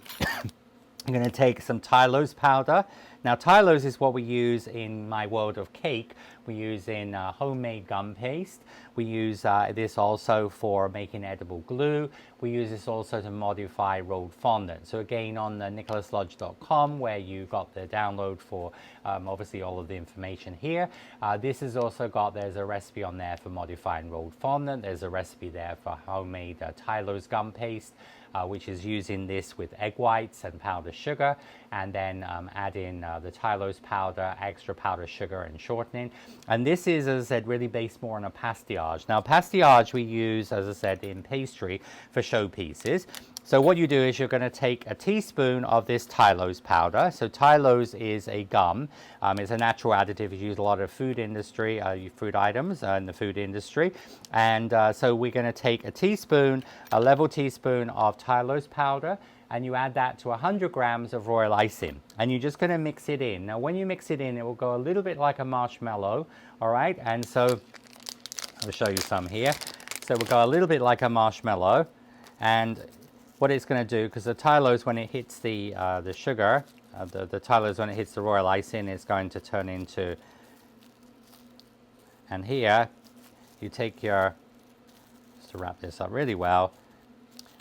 I'm going to take some Tylose powder. Now, Tylose is what we use in my world of cake. We use in homemade gum paste. We use this also for making edible glue. We use this also to modify rolled fondant. So again, on the nicholaslodge.com, where you got the download for obviously all of the information here, this has also got, there's a recipe on there for modifying rolled fondant. There's a recipe there for homemade Tylose gum paste, which is using this with egg whites and powdered sugar, and then add in the Tylose powder, extra powdered sugar and shortening. And this is, as I said, really based more on a pastillage. Now, pastillage we use, as I said, in pastry for showpieces. So what you do is you're going to take a teaspoon of this Tylose powder. So Tylose is a gum. It's a natural additive. It's used a lot of food industry, food items in the food industry. And so we're going to take a teaspoon, a level teaspoon of Tylose powder, and you add that to 100 grams of royal icing. And you're just going to mix it in. Now, when you mix it in, it will go a little bit like a marshmallow, all right? And so I'll show you some here. So we'll go a little bit like a marshmallow. And what it's going to do, because the Tylose, when it hits the sugar, the Tylose, when it hits the royal icing, is going to turn into, and here you take your, just to wrap this up really well.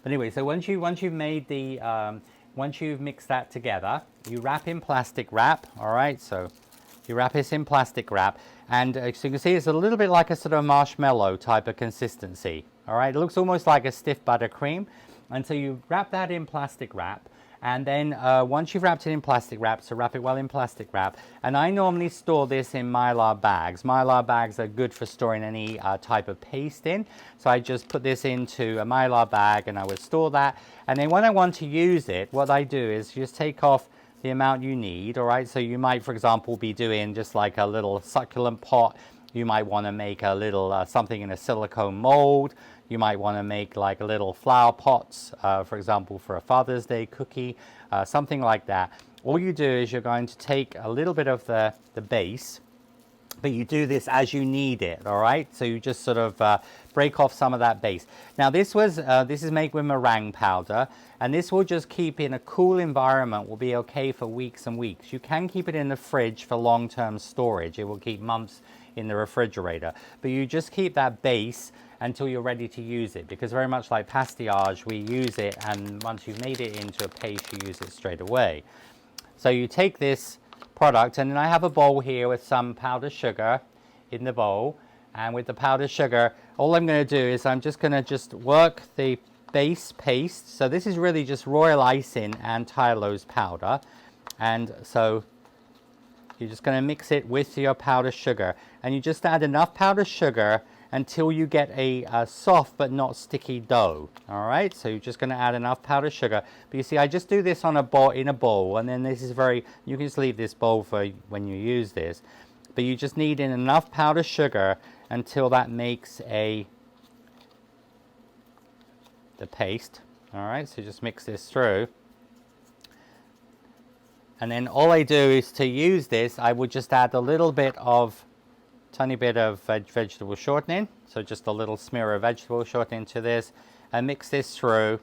But anyway, so once you've made the, once you've mixed that together, you wrap in plastic wrap, all right? So you wrap this in plastic wrap, and so you can see it's a little bit like a sort of marshmallow type of consistency, all right? It looks almost like a stiff buttercream. And so you wrap that in plastic wrap, and then once you've wrapped it in plastic wrap, so wrap it well in plastic wrap. And I normally store this in Mylar bags. Mylar bags are good for storing any type of paste in. So I just put this into a Mylar bag, and I would store that. And then when I want to use it, what I do is just take off the amount you need, all right? So you might, for example, be doing just like a little succulent pot. You might want to make a little something in a silicone mold. You might want to make like little flower pots, for example, for a Father's Day cookie, something like that. All you do is you're going to take a little bit of the base, but you do this as you need it, all right? So you just sort of break off some of that base. Now this is made with meringue powder, and this will just keep in a cool environment, will be okay for weeks and weeks. You can keep it in the fridge for long-term storage. It will keep months in the refrigerator, but you just keep that base until you're ready to use it, because very much like pastillage, we use it, and once you've made it into a paste, you use it straight away. So you take this product, and then I have a bowl here with some powdered sugar in the bowl, and with the powdered sugar, all I'm going to do is I'm just going to work the base paste. So this is really just royal icing and Tylose powder, and so you're just going to mix it with your powdered sugar, and you just add enough powdered sugar until you get a soft but not sticky dough. All right, so you're just going to add enough powdered sugar. But you see, I just do this on a bowl, in a bowl, and then this is very, you can just leave this bowl for when you use this. But you just need enough powdered sugar until that makes the paste. All right, so just mix this through. And then all I do is to use this, I would just add a little bit of, tiny bit of vegetable shortening. So just a little smear of vegetable shortening to this and mix this through.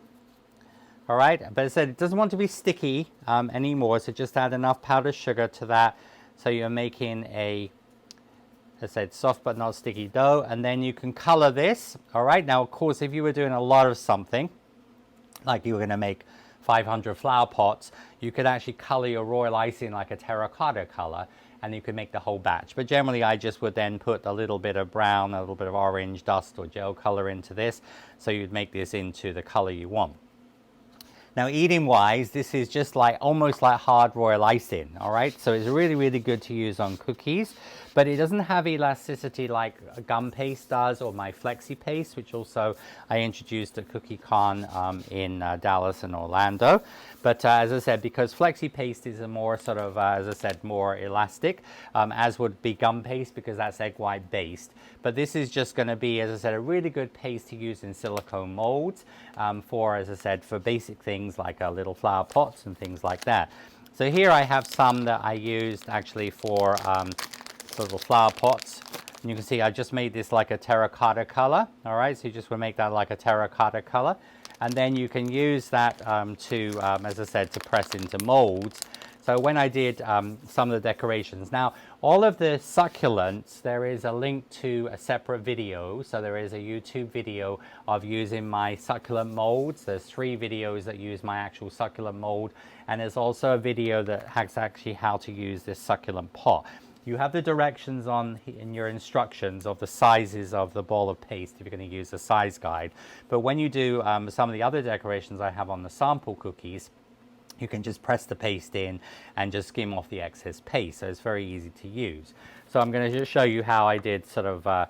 All right, but as I said, it doesn't want to be sticky anymore, so just add enough powdered sugar to that. So you're making a, as I said, soft but not sticky dough, and then you can color this. All right, now of course, if you were doing a lot of something, like you were gonna make 500 flower pots, you could actually color your royal icing like a terracotta color, and you could make the whole batch. But generally, I just would then put a little bit of brown, a little bit of orange dust or gel color into this, so you'd make this into the color you want. Now, eating wise, this is just like almost like hard royal icing, all right? So it's really, really good to use on cookies, but it doesn't have elasticity like gum paste does, or my flexi paste, which also I introduced at CookieCon in Dallas and Orlando. But as I said, because flexi paste is a more sort of, as I said, more elastic, as would be gum paste, because that's egg white based. But this is just going to be, as I said, a really good paste to use in silicone molds for, as I said, for basic things like little flower pots and things like that. So here I have some that I used actually for little flower pots. And you can see I just made this like a terracotta color. All right, so you just will make that like a terracotta color. And then you can use that as I said, to press into molds. So when I did some of the decorations. Now, all of the succulents, there is a link to a separate video. So there is a YouTube video of using my succulent molds. There's 3 videos that use my actual succulent mold. And there's also a video that has actually how to use this succulent pot. You have the directions in your instructions of the sizes of the ball of paste if you're going to use a size guide. But when you do some of the other decorations I have on the sample cookies, you can just press the paste in and just skim off the excess paste. So it's very easy to use. So I'm going to just show you how I did sort of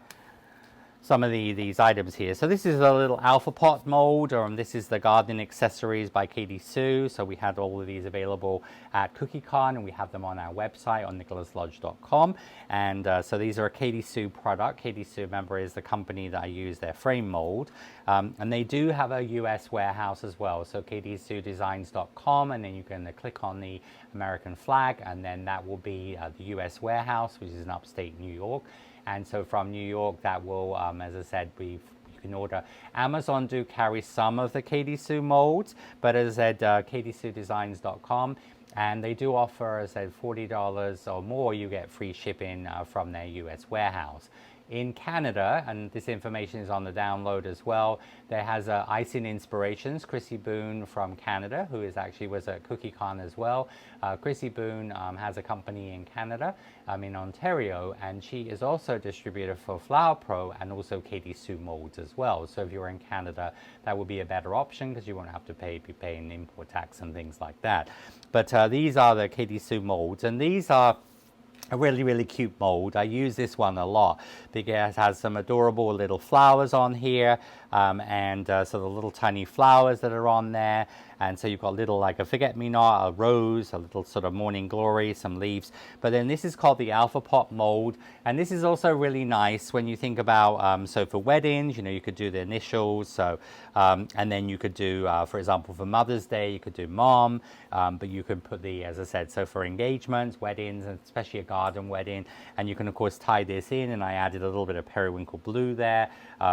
some of these items here. So this is a little alpha pot mold, this is the gardening accessories by Katie Sue. So we had all of these available at CookieCon, and we have them on our website on nicholaslodge.com. And so these are a Katie Sue product. Katie Sue, remember, is the company that I use their frame mold. And they do have a US warehouse as well. So katiessuedesigns.com, and then you can click on the American flag, and then that will be the US warehouse, which is in upstate New York. And so from New York, that will, as I said, you can order. Amazon do carry some of the Katie Sue molds, but as I said, katiessuedesigns.com, and they do offer, as I said, $40 or more, you get free shipping from their US warehouse. In Canada, and this information is on the download as well, there has Icing Inspirations, Chrissy Boone from Canada, who was at CookieCon as well. Chrissy Boone has a company in Canada, in Ontario, and she is also a distributor for Flower Pro and also Katie Sue molds as well. So if you're in Canada, that would be a better option because you won't have to be paying import tax and things like that. But these are the Katie Sue molds, and these are a really, really cute mold. I use this one a lot because it has some adorable little flowers on here, and so the little tiny flowers that are on there. And so you've got little like a forget-me-not, a rose, a little sort of morning glory, some leaves. But then this is called the Alpha Pot mold. And this is also really nice when you think about, so for weddings, you could do the initials. So, and then you could do, for example, for Mother's Day, you could do mom, but you can put as I said, so for engagements, weddings, and especially a garden wedding. And you can, of course, tie this in, and I added a little bit of periwinkle blue there.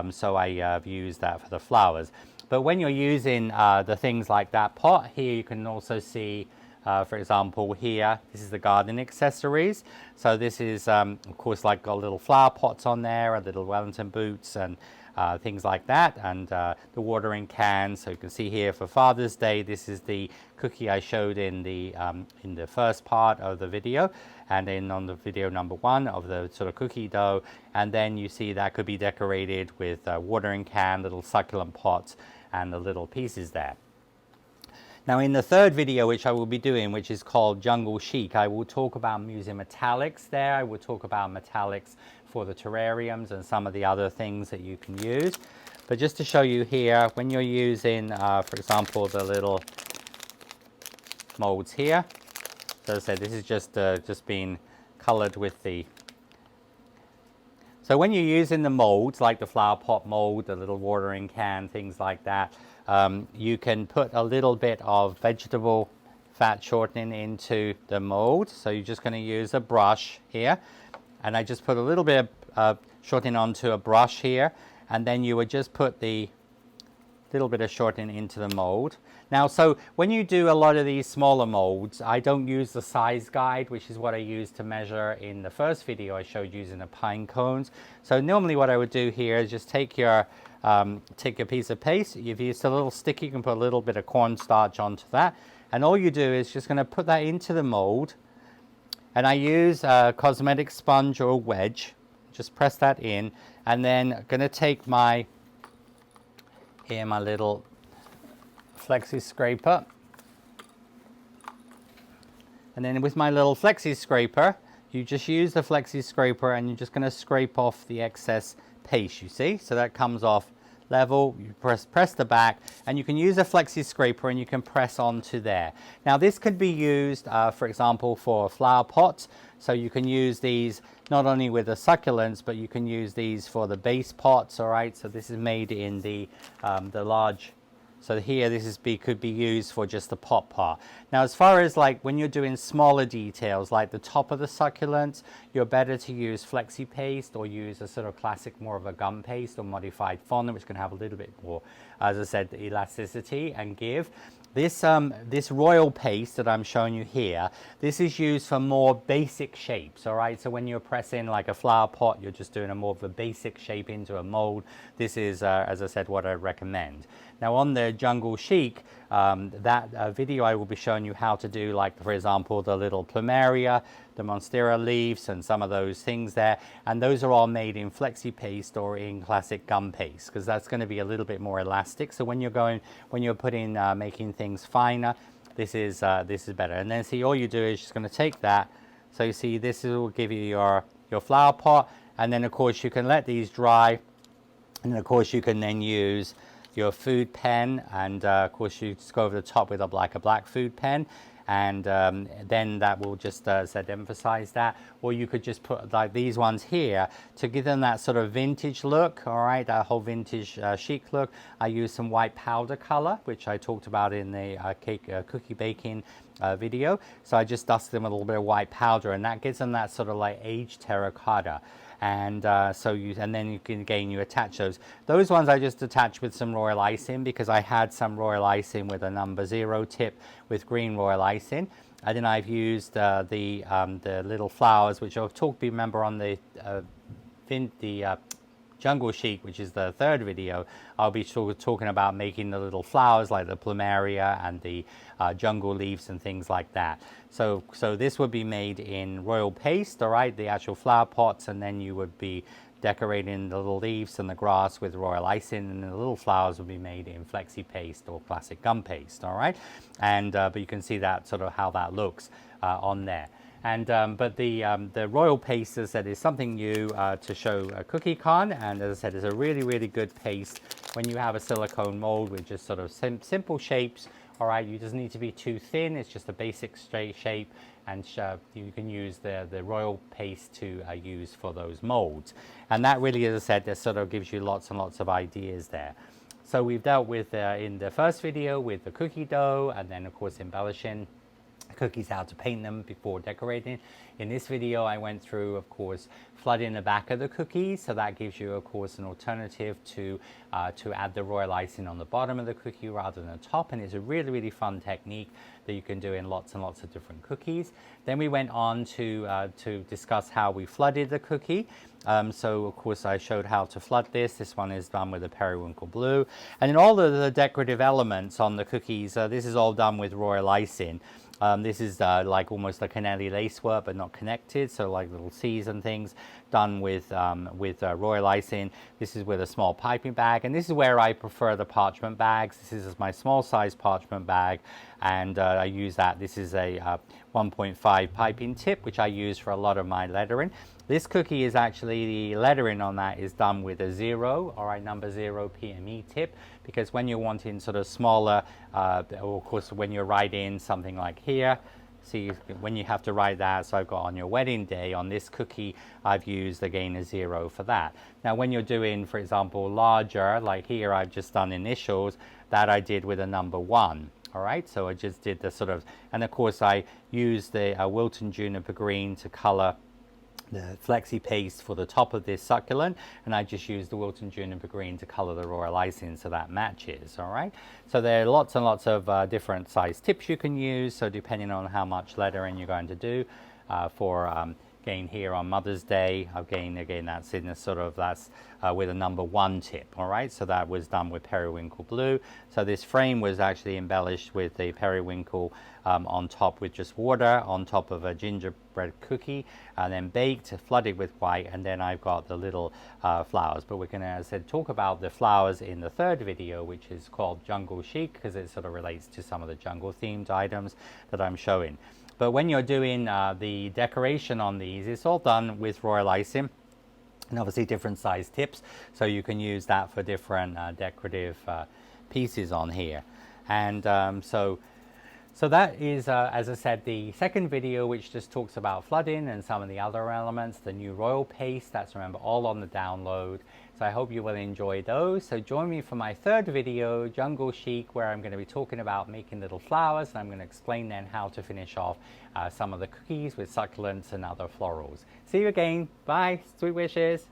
So I've used that for the flowers. But when you're using the things like that pot, here you can also see, for example, here, this is the garden accessories. So this is, of course, like got little flower pots on there, and little Wellington boots and things like that, and the watering can. So you can see here for Father's Day, this is the cookie I showed in the first part of the video, and then on the video number 1 of the sort of cookie dough. And then you see that could be decorated with watering can, little succulent pots, and the little pieces there. Now in the third video, which I will be doing, which is called Jungle Chic, I will talk about using metallics there. I will talk about metallics for the terrariums and some of the other things that you can use. But just to show you here, when you're using, for example, the little molds here, so as I said, this is just being colored with the... So when you're using the molds, like the flower pot mold, the little watering can, things like that, you can put a little bit of vegetable fat shortening into the mold. So you're just going to use a brush here, and I just put a little bit of shortening onto a brush here, and then you would just put the little bit of shortening into the mold. Now, so when you do a lot of these smaller molds, I don't use the size guide, which is what I used to measure in the first video I showed using the pine cones. So normally what I would do here is just take your piece of paste. If it's a little sticky, you can put a little bit of cornstarch onto that. And all you do is just going to put that into the mold. And I use a cosmetic sponge or a wedge. Just press that in. And then I'm going to take my little flexi scraper, and then with my little flexi scraper, you just use the flexi scraper and you're just going to scrape off the excess paste, you see, so that comes off level. You press the back, and you can use a flexi scraper and you can press onto there. Now this could be used for example for flower pots, so you can use these not only with the succulents, but you can use these for the base pots. All right, so this is made in the large. So here, this could be used for just the pot part. Now, as far as like when you're doing smaller details, like the top of the succulents, you're better to use flexi paste or use a sort of classic, more of a gum paste or modified fondant, which can have a little bit more, as I said, elasticity and give. This royal paste that I'm showing you here, this is used for more basic shapes, all right? So when you're pressing like a flower pot, you're just doing a more of a basic shape into a mold. This is, as I said, what I recommend. Now on the Jungle Chic, that video I will be showing you how to do, like, for example, the little plumeria, the monstera leaves, and some of those things there. And those are all made in flexi paste or in classic gum paste, because that's going to be a little bit more elastic. So when you're putting, making things finer, this is better. And then see, all you do is just going to take that. So you see, this will give you your flower pot. And then of course you can let these dry. And then of course you can then use your food pen, and of course you just go over the top with a black food pen, and then that will just emphasize that. Or you could just put like these ones here to give them that sort of vintage look, all right, that whole vintage chic look. I use some white powder color, which I talked about in the cookie baking video. So I just dust them with a little bit of white powder, and that gives them that sort of like aged terracotta. And then you can, again, you attach those. Those ones I just attach with some royal icing, because I had some royal icing with a number 0 tip with green royal icing. And then I've used the little flowers, which I'll remember on the Jungle Chic, which is the third video. I'll be talking about making the little flowers like the plumeria and the jungle leaves and things like that. So this would be made in royal paste, all right, the actual flower pots, and then you would be decorating the little leaves and the grass with royal icing, and the little flowers would be made in flexi paste or classic gum paste, all right. And but you can see that sort of how that looks on there. And but the royal paste, as I said, is something new to show CookieCon, and as I said, it's a really good paste when you have a silicone mold with just sort of simple shapes. All right, you just need to be too thin. It's just a basic straight shape, and you can use the royal paste to use for those molds. And that really, as I said, that sort of gives you lots and lots of ideas there. So we've dealt with in the first video with the cookie dough, and then of course embellishing cookies, how to paint them before decorating. In this video I went through, of course, flooding the back of the cookies, so that gives you, of course, an alternative to add the royal icing on the bottom of the cookie rather than the top, and it's a really fun technique that you can do in lots and lots of different cookies. Then we went on to discuss how we flooded the cookie. So of course I showed how to flood this. This one is done with the periwinkle blue, and then all of the decorative elements on the cookies, this is all done with royal icing. This is like almost like canary lace work, but not connected, so like little C's and things done with royal icing. This is with a small piping bag. bag, and this is where I prefer the parchment bags. This is my small size parchment bag, and I use that. This is a 1.5 piping tip, which I use for a lot of my lettering. This cookie is actually, the lettering on that is done with a 0, all right, number 0 PME tip, because when you're wanting sort of smaller, or of course when you're writing something like here, see when you have to write that, so I've got on your wedding day, on this cookie I've used again a 0 for that. Now when you're doing, for example, larger, like here I've just done initials, that I did with a number 1. All right, so I just did the sort of, and of course I used the Wilton Juniper Green to color the flexi paste for the top of this succulent, and I just used the Wilton Juniper Green to color the royal icing so that matches. All right, so there are lots and lots of different size tips you can use, so depending on how much lettering you're going to do for again here on Mother's Day, again that's in a sort of, that's with a number 1 tip. All right, so that was done with periwinkle blue. So this frame was actually embellished with the periwinkle on top with just water on top of a gingerbread cookie, and then baked, flooded with white, and then I've got the little flowers. But we're going to, as I said, talk about the flowers in the third video, which is called Jungle Chic, because it sort of relates to some of the jungle themed items that I'm showing. But when you're doing the decoration on these, it's all done with royal icing, and obviously different size tips, so you can use that for different decorative pieces on here. And so that is, as I said, the second video, which just talks about flooding and some of the other elements. The new royal paste, that's, remember, all on the download. So I hope you will enjoy those. So join me for my third video, Jungle Chic, where I'm going to be talking about making little flowers, and I'm going to explain then how to finish off some of the cookies with succulents and other florals. See you again. Bye. Sweet wishes.